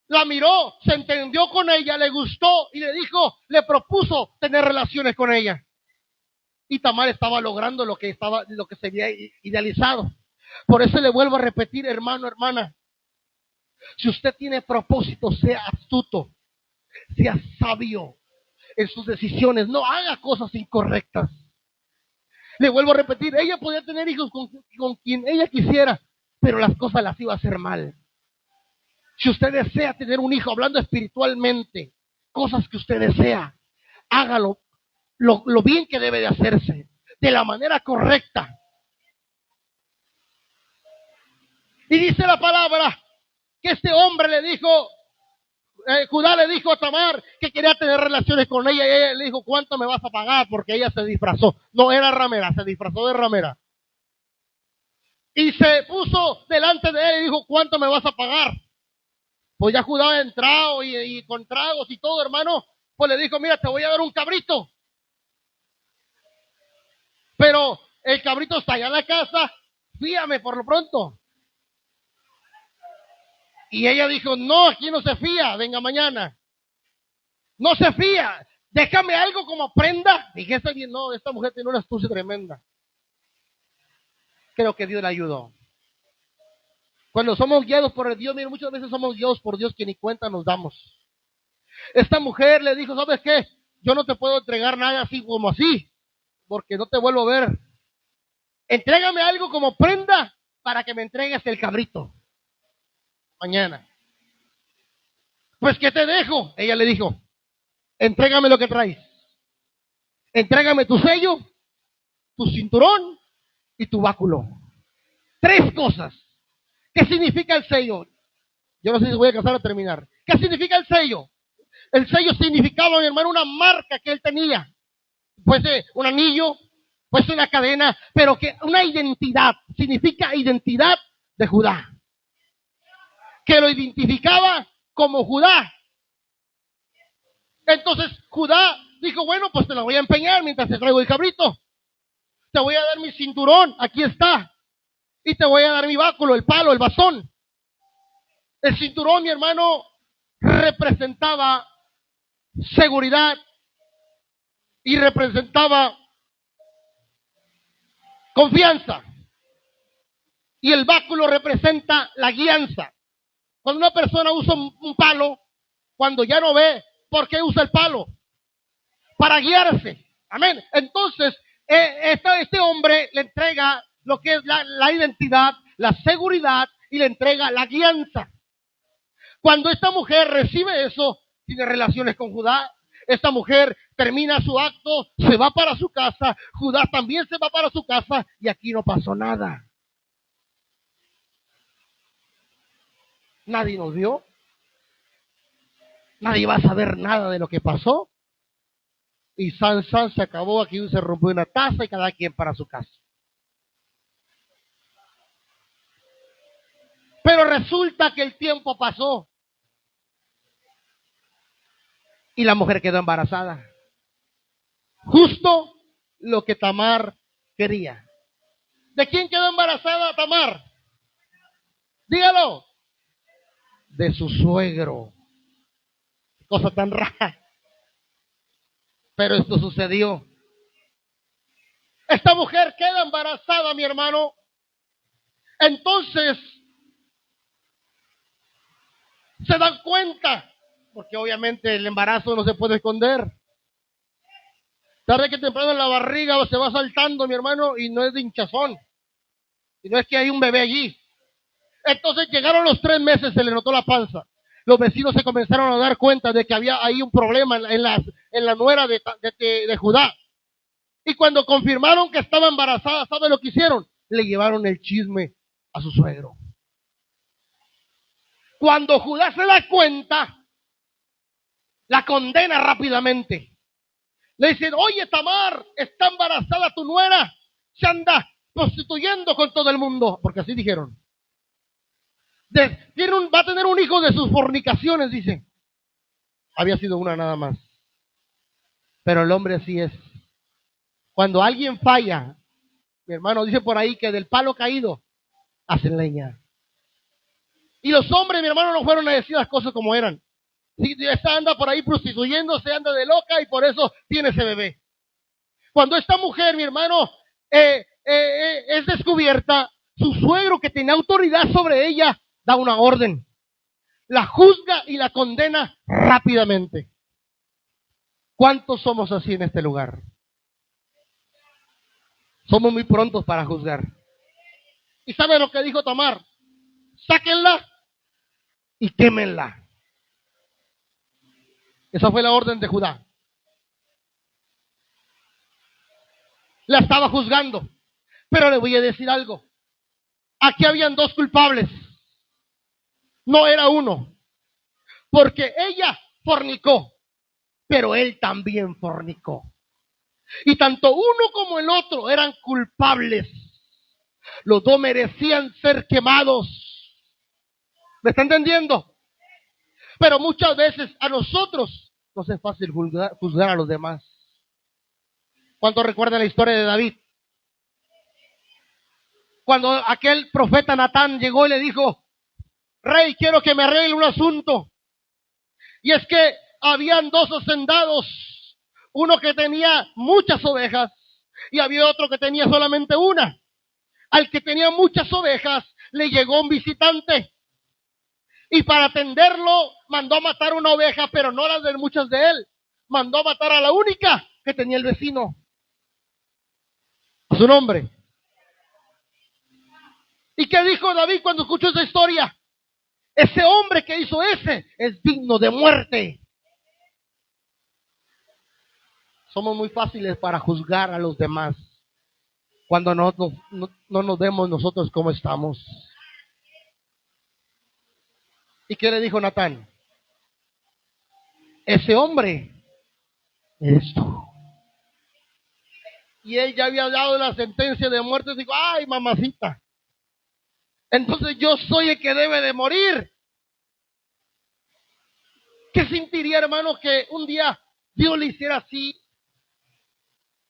la miró, se entendió con ella, le gustó y le dijo, le propuso tener relaciones con ella. Y Tamar estaba logrando lo que se había idealizado. Por eso le vuelvo a repetir, hermano, hermana, si usted tiene propósito, sea astuto, sea sabio en sus decisiones, no haga cosas incorrectas. Le vuelvo a repetir, ella podía tener hijos con quien ella quisiera, pero las cosas las iba a hacer mal. Si usted desea tener un hijo, hablando espiritualmente, cosas que usted desea, hágalo lo bien que debe de hacerse, de la manera correcta. Y dice la palabra que este hombre le dijo, Judá le dijo a Tamar que quería tener relaciones con ella y ella le dijo, ¿cuánto me vas a pagar? Porque ella se disfrazó. No era ramera, se disfrazó de ramera. Y se puso delante de él y dijo, ¿cuánto me vas a pagar? Pues ya Judá ha entrado y con tragos y todo, hermano, pues le dijo, mira, te voy a dar un cabrito. Pero el cabrito está allá en la casa, fíame por lo pronto. Y ella dijo, no, aquí no se fía, venga mañana. No se fía, déjame algo como prenda. Dije, no, esta mujer tiene una astucia tremenda. Creo que Dios la ayudó. Cuando somos guiados por el Dios, miren, muchas veces somos guiados por Dios que ni cuenta nos damos. Esta mujer le dijo, ¿sabes qué? Yo no te puedo entregar nada así como así, porque no te vuelvo a ver. Entrégame algo como prenda para que me entregues el cabrito mañana. Pues ¿qué te dejo? Ella le dijo, entrégame lo que traes. Entrégame tu sello, tu cinturón y tu báculo. 3 cosas. ¿Qué significa el sello? Yo no sé si voy a alcanzar a terminar. ¿Qué significa el sello? El sello significaba, mi hermano, una marca que él tenía. Fuese un anillo, fuese una cadena, pero que una identidad. Significa identidad de Judá. Que lo identificaba como Judá. Entonces Judá dijo, bueno, pues te la voy a empeñar mientras te traigo el cabrito. Te voy a dar mi cinturón, aquí está. Y te voy a dar mi báculo, el palo, el bastón. El cinturón, mi hermano, representaba seguridad y representaba confianza. Y el báculo representa la guianza. Cuando una persona usa un palo, cuando ya no ve, ¿por qué usa el palo? Para guiarse. Amén. Entonces, este hombre le entrega lo que es la identidad, la seguridad y le entrega la guianza. Cuando esta mujer recibe eso, tiene relaciones con Judá. Esta mujer termina su acto, se va para su casa. Judá también se va para su casa y aquí no pasó nada. Nadie nos vio. Nadie va a saber nada de lo que pasó. Y san se acabó, aquí se rompió una taza y cada quien para su casa. Pero resulta que el tiempo pasó y la mujer quedó embarazada. Justo lo que Tamar quería. ¿De quién quedó embarazada Tamar? Dígalo. De su suegro. Cosa tan rara. Pero esto sucedió. Esta mujer queda embarazada, mi hermano. Entonces se dan cuenta porque obviamente el embarazo no se puede esconder. Tarde que temprano en la barriga se va saltando, mi hermano, y no es de hinchazón. Y no es que hay un bebé allí. Entonces llegaron los 3 meses, se le notó la panza. Los vecinos se comenzaron a dar cuenta de que había ahí un problema en la nuera de Judá. Y cuando confirmaron que estaba embarazada, ¿sabe lo que hicieron? Le llevaron el chisme a su suegro. Cuando Judá se da cuenta, la condena rápidamente. Le dicen, oye Tamar, está embarazada tu nuera, se anda prostituyendo con todo el mundo, porque así dijeron. Va a tener un hijo de sus fornicaciones, dicen. Había sido una nada más. Pero el hombre así es. Cuando alguien falla, mi hermano dice por ahí que del palo caído hacen leña. Y los hombres, mi hermano, no fueron a decir las cosas como eran. Si esta anda por ahí prostituyéndose, anda de loca y por eso tiene ese bebé. Cuando esta mujer, mi hermano, es descubierta, su suegro que tenía autoridad sobre ella, da una orden. La juzga y la condena rápidamente. ¿Cuántos somos así en este lugar? Somos muy prontos para juzgar. ¿Y sabe lo que dijo Tamar? Sáquenla y quémenla. Esa fue la orden de Judá. La estaba juzgando. Pero le voy a decir algo. Aquí habían 2 culpables. No era uno. Porque ella fornicó, pero él también fornicó. Y tanto uno como el otro eran culpables. Los dos merecían ser quemados. ¿Me está entendiendo? Pero muchas veces a nosotros nos es fácil juzgar a los demás. ¿Cuántos recuerdan la historia de David? Cuando aquel profeta Natán llegó y le dijo, rey, quiero que me arregle un asunto. Y es que habían 2 hacendados, uno que tenía muchas ovejas y había otro que tenía solamente una. Al que tenía muchas ovejas le llegó un visitante y para atenderlo mandó a matar una oveja, pero no las de muchas de él. Mandó a matar a la única que tenía el vecino. A su nombre. ¿Y qué dijo David cuando escuchó esa historia? Ese hombre que hizo ese es digno de muerte. Somos muy fáciles para juzgar a los demás cuando no nos vemos nosotros cómo estamos. ¿Y qué le dijo Natán? Ese hombre eres tú. Y él ya había dado la sentencia de muerte. Digo, ay, mamacita. Entonces yo soy el que debe de morir. ¿Qué sentiría, hermano, que un día Dios le hiciera así?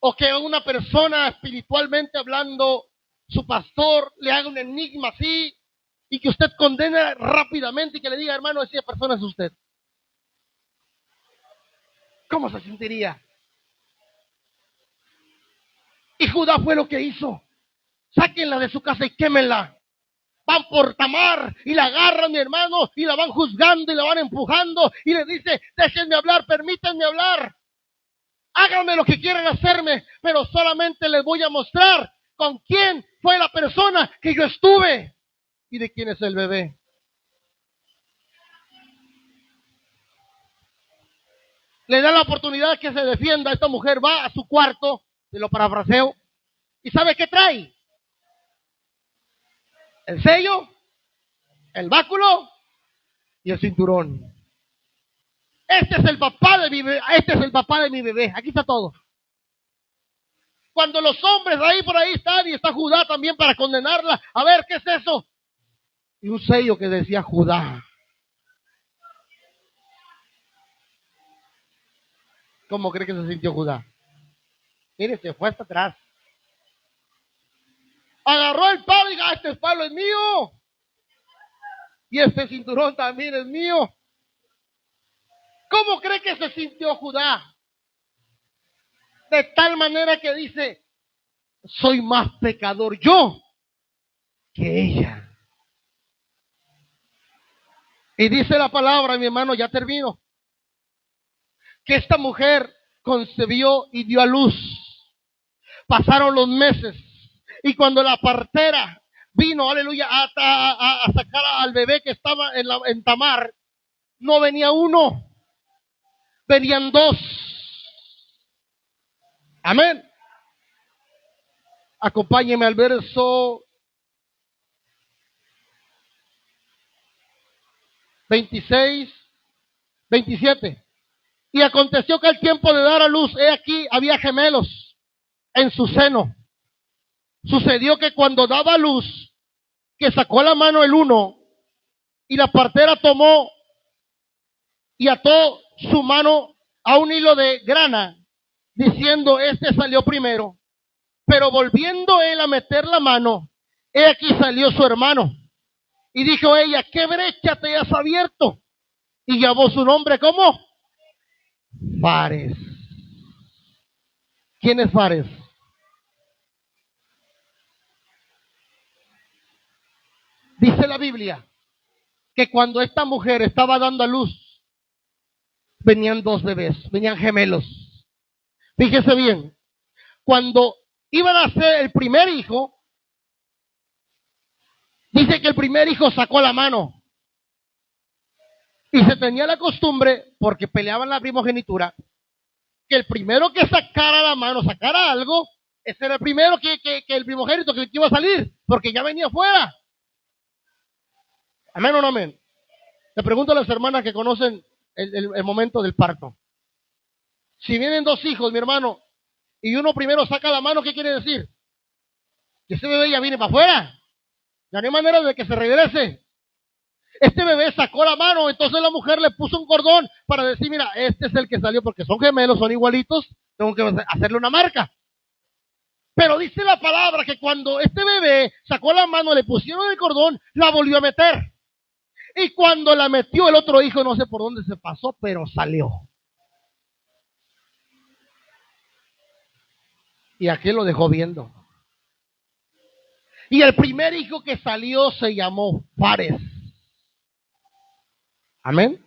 O que una persona espiritualmente hablando, su pastor le haga un enigma así y que usted condene rápidamente y que le diga, hermano, esa persona es usted. ¿Cómo se sentiría? Y Judá fue lo que hizo. Sáquenla de su casa y quémenla. Van por Tamar y la agarran, mi hermano, y la van juzgando y la van empujando y le dice, déjenme hablar, permítanme hablar. Háganme lo que quieran hacerme, pero solamente les voy a mostrar con quién fue la persona que yo estuve y de quién es el bebé. Le da la oportunidad que se defienda. Esta mujer va a su cuarto, te lo parafraseo, y ¿sabe qué trae? El sello, el báculo y el cinturón. Este es el papá de mi bebé, este es el papá de mi bebé. Aquí está todo. Cuando los hombres ahí por ahí están y está Judá también para condenarla, a ver, ¿qué es eso? Y un sello que decía Judá. ¿Cómo cree que se sintió Judá? Mire, se fue hasta atrás. Agarró el palo y dijo, este palo es mío. Y este cinturón también es mío. ¿Cómo cree que se sintió Judá? De tal manera que dice, soy más pecador yo que ella. Y dice la palabra, mi hermano, ya termino. que esta mujer concebió y dio a luz. Pasaron los meses y cuando la partera vino, aleluya, a sacar al bebé que estaba en Tamar, no venía uno, venían dos. Amén. Acompáñeme al verso 26, 27. Y aconteció que al tiempo de dar a luz, he aquí, había gemelos en su seno. Sucedió que cuando daba luz, que sacó la mano el uno, y la partera tomó y ató su mano a un hilo de grana, diciendo, este salió primero. Pero volviendo él a meter la mano, he aquí salió su hermano. Y dijo ella, ¿qué brecha te has abierto? Y llamó su nombre, ¿cómo? Fares. ¿Quién es Fares? Dice la Biblia que cuando esta mujer estaba dando a luz, venían dos bebés, venían gemelos. Fíjese bien, cuando iban a ser el primer hijo, dice que el primer hijo sacó la mano. Y se tenía la costumbre, porque peleaban la primogenitura, que el primero que sacara la mano, sacara algo, ese era el primero que el primogénito que iba a salir, porque ya venía fuera. Amén o no amén. Le pregunto a las hermanas que conocen el momento del parto. Si vienen dos hijos, mi hermano, y uno primero saca la mano, ¿qué quiere decir? Que ese bebé ya viene para afuera. Ya no hay manera de que se regrese. Este bebé sacó la mano, entonces la mujer le puso un cordón para decir, mira, este es el que salió porque son gemelos, son igualitos, tengo que hacerle una marca. Pero dice la palabra que cuando este bebé sacó la mano, le pusieron el cordón, la volvió a meter. Y cuando la metió el otro hijo, no sé por dónde se pasó, pero salió. Y aquí lo dejó viendo. Y el primer hijo que salió se llamó Fares. Amén.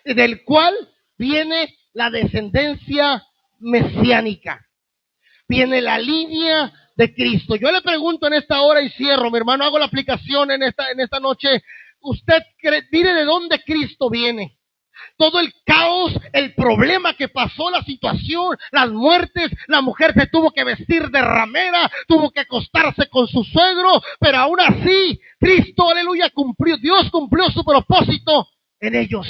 Del cual viene la descendencia mesiánica. Viene la línea de Cristo. Yo le pregunto en esta hora y cierro, mi hermano, hago la aplicación en esta noche. Usted mire de dónde Cristo viene. Todo el caos, el problema que pasó, la situación, las muertes, la mujer se tuvo que vestir de ramera, tuvo que acostarse con su suegro, pero aún así, Cristo, aleluya, Dios cumplió su propósito en ellos.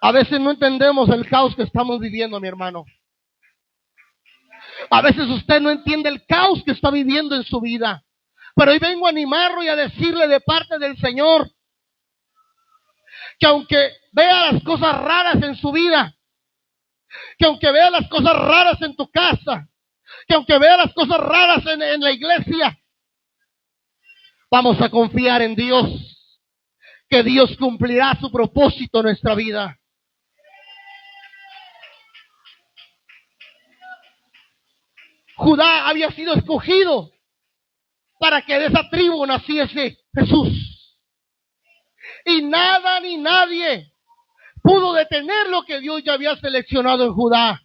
A veces no entendemos el caos que estamos viviendo, mi hermano. A veces usted no entiende el caos que está viviendo en su vida. Pero hoy vengo a animarlo y a decirle de parte del Señor que aunque vea las cosas raras en su vida, que aunque vea las cosas raras en tu casa, que aunque vea las cosas raras en la iglesia, vamos a confiar en Dios, que Dios cumplirá su propósito en nuestra vida. Judá había sido escogido para que de esa tribu naciese Jesús. Y nada ni nadie pudo detener lo que Dios ya había seleccionado en Judá.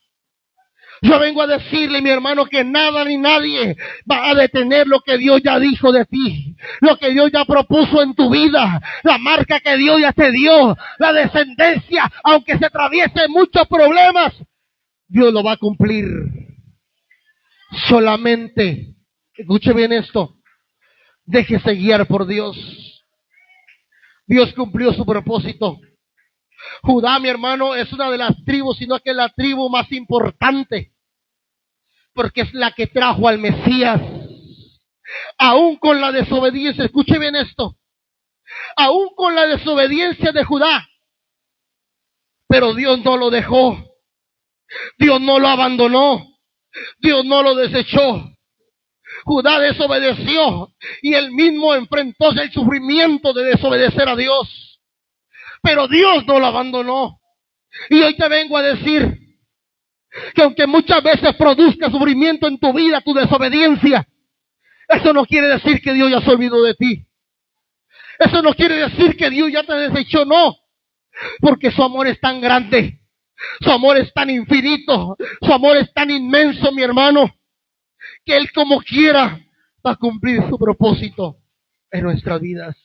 Yo vengo a decirle, mi hermano, que nada ni nadie va a detener lo que Dios ya dijo de ti, lo que Dios ya propuso en tu vida, la marca que Dios ya te dio, la descendencia, aunque se atraviesen muchos problemas, Dios lo va a cumplir. Solamente, escuche bien esto, déjese guiar por Dios. Dios cumplió su propósito. Judá, mi hermano, es una de las tribus, sino que es la tribu más importante, porque es la que trajo al Mesías. Aún con la desobediencia, escuche bien esto, aún con la desobediencia de Judá, pero Dios no lo dejó, Dios no lo abandonó, Dios no lo desechó. Judá desobedeció y él mismo enfrentó el sufrimiento de desobedecer a Dios. Pero Dios no lo abandonó. Y hoy te vengo a decir que aunque muchas veces produzca sufrimiento en tu vida, tu desobediencia, eso no quiere decir que Dios ya se olvidó de ti. Eso no quiere decir que Dios ya te desechó, no. porque su amor es tan grande, su amor es tan infinito, su amor es tan inmenso, mi hermano, que Él como quiera va a cumplir su propósito en nuestras vidas.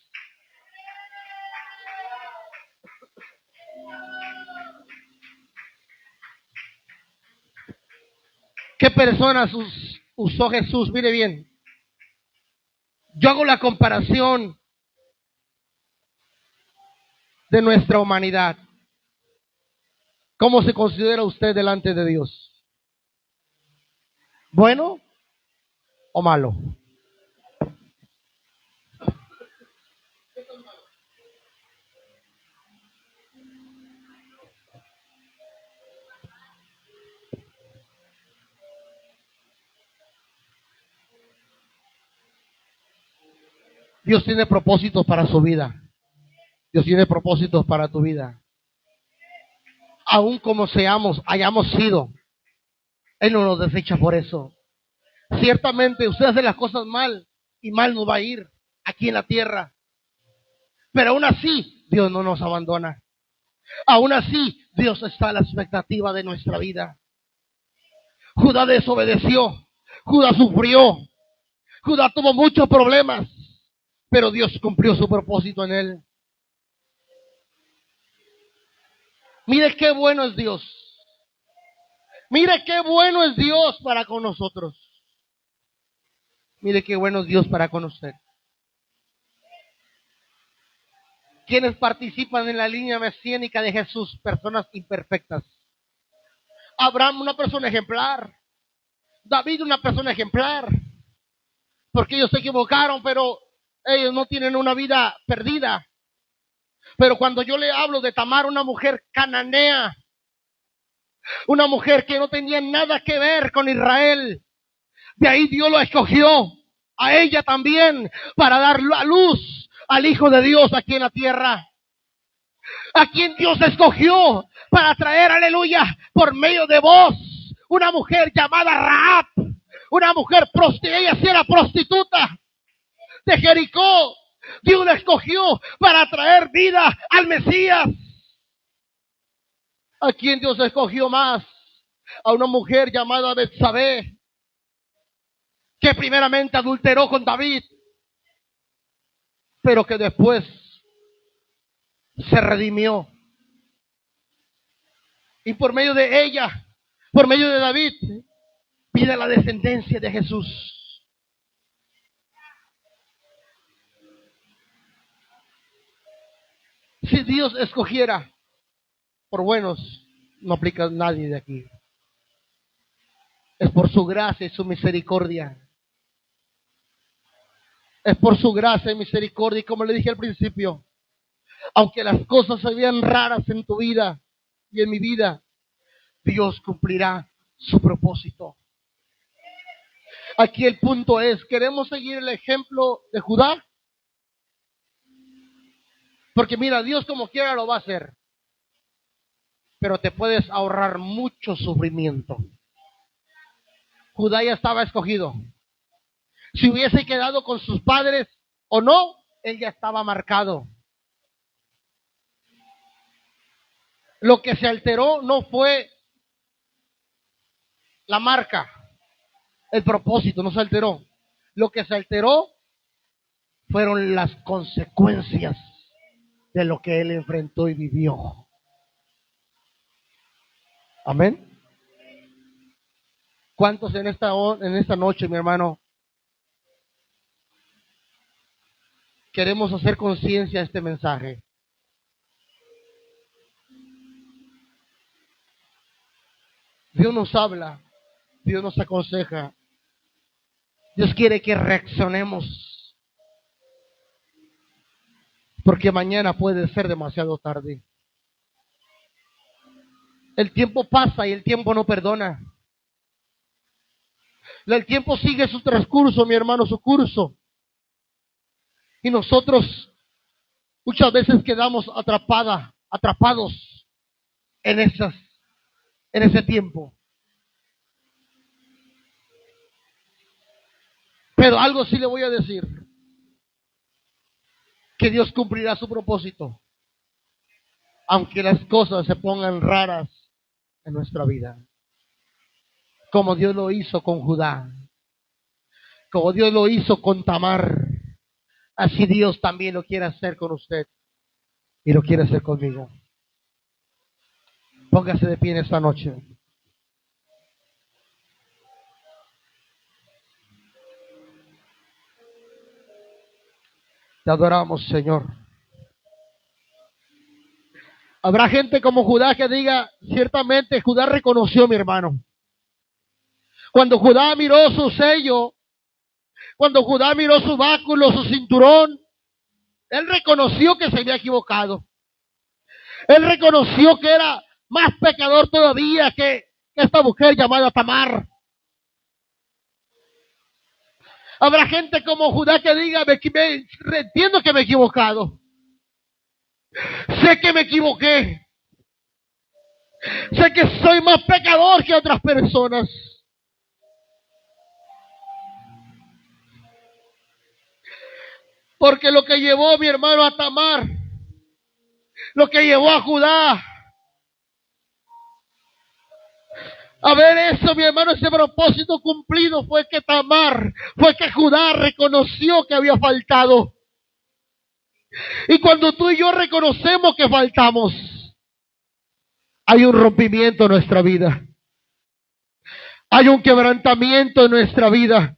¿Qué personas usó Jesús? Mire bien, yo hago la comparación de nuestra humanidad. ¿Cómo se considera usted delante de Dios? ¿Bueno o malo? Dios tiene propósitos para su vida. Dios tiene propósitos para tu vida. Aún como hayamos sido, Él no nos desecha por eso. Ciertamente usted hace las cosas mal y mal nos va a ir aquí en la tierra. Pero aún así, Dios no nos abandona. Aún así, Dios está a la expectativa de nuestra vida. Judá desobedeció, Judá sufrió, Judá tuvo muchos problemas, pero Dios cumplió su propósito en él. Mire qué bueno es Dios. Mire qué bueno es Dios para con nosotros. Mire qué bueno es Dios para con usted. Quienes participan en la línea mesiánica de Jesús, personas imperfectas. Abraham, una persona ejemplar. David, una persona ejemplar. Porque ellos se equivocaron, pero ellos no tienen una vida perdida. Pero cuando yo le hablo de Tamar, una mujer cananea, una mujer que no tenía nada que ver con Israel, de ahí Dios lo escogió, a ella también, para dar a luz al Hijo de Dios aquí en la tierra. A quien Dios escogió para traer, aleluya, por medio de vos, una mujer llamada Rahab, una mujer ella sí era prostituta de Jericó. Dios la escogió para traer vida al Mesías. ¿A quién Dios escogió más? A una mujer llamada Betsabé, que primeramente adulteró con David, pero que después se redimió. Y por medio de ella, por medio de David, viene la descendencia de Jesús. Si Dios escogiera por buenos, no aplica a nadie de aquí. Es por su gracia y su misericordia. Es por su gracia y misericordia. Y como le dije al principio, aunque las cosas se vean raras en tu vida y en mi vida, Dios cumplirá su propósito. Aquí el punto es, ¿queremos seguir el ejemplo de Judá? Porque mira, Dios como quiera lo va a hacer, pero te puedes ahorrar mucho sufrimiento. Judá ya estaba escogido. Si hubiese quedado con sus padres o no, él ya estaba marcado. Lo que se alteró no fue la marca, el propósito no se alteró. Lo que se alteró fueron las consecuencias de lo que él enfrentó y vivió. Amén. ¿Cuántos en esta noche, mi hermano, queremos hacer conciencia de este mensaje? Dios nos habla, Dios nos aconseja, Dios quiere que reaccionemos, porque mañana puede ser demasiado tarde. El tiempo pasa y el tiempo no perdona. El tiempo sigue su transcurso, mi hermano, su curso. Y nosotros muchas veces quedamos atrapados en ese tiempo. Pero algo sí le voy a decir, que Dios cumplirá su propósito. aunque las cosas se pongan raras en nuestra vida. Como Dios lo hizo con Judá, como Dios lo hizo con Tamar, así Dios también lo quiere hacer con usted y lo quiere hacer conmigo. Póngase de pie en esta noche. Te adoramos, Señor. Habrá gente como Judá que diga, ciertamente Judá reconoció, mi hermano. Cuando Judá miró su sello, cuando Judá miró su báculo, su cinturón, él reconoció que se había equivocado. Él reconoció que era más pecador todavía que esta mujer llamada Tamar. Habrá gente como Judá que diga, entiendo que me he equivocado. Sé que me equivoqué. Sé que soy más pecador que otras personas. Porque lo que llevó mi hermano a Tamar, lo que llevó a Judá a ver eso, mi hermano, ese propósito cumplido fue que Judá reconoció que había faltado. Y cuando tú y yo reconocemos que faltamos, hay un rompimiento en nuestra vida. Hay un quebrantamiento en nuestra vida.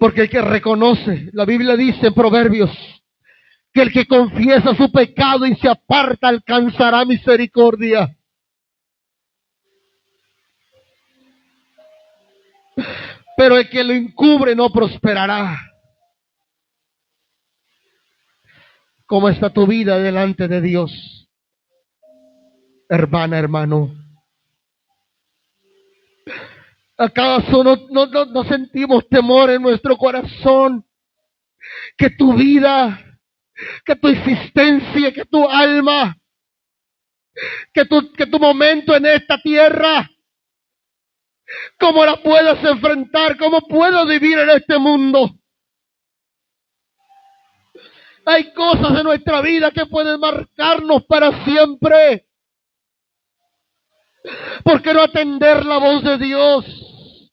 Porque el que reconoce, la Biblia dice en Proverbios, que el que confiesa su pecado y se aparta alcanzará misericordia. Pero el que lo encubre no prosperará. ¿Cómo está tu vida delante de Dios, hermana, hermano? ¿Acaso no sentimos temor en nuestro corazón que tu vida, que tu existencia, que tu alma, que tu momento en esta tierra, cómo la puedas enfrentar, cómo puedo vivir en este mundo? Hay cosas en nuestra vida que pueden marcarnos para siempre. ¿Por qué no atender la voz de Dios?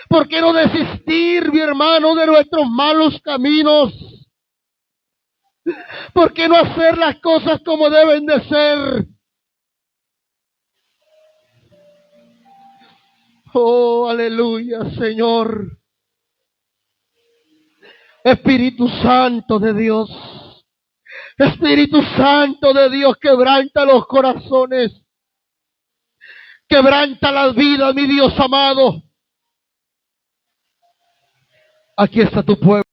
¿Por qué no desistir, mi hermano, de nuestros malos caminos? ¿Por qué no hacer las cosas como deben de ser? Oh, aleluya, Señor. Espíritu Santo de Dios. Espíritu Santo de Dios, quebranta los corazones. Quebranta las vidas, mi Dios amado. Aquí está tu pueblo.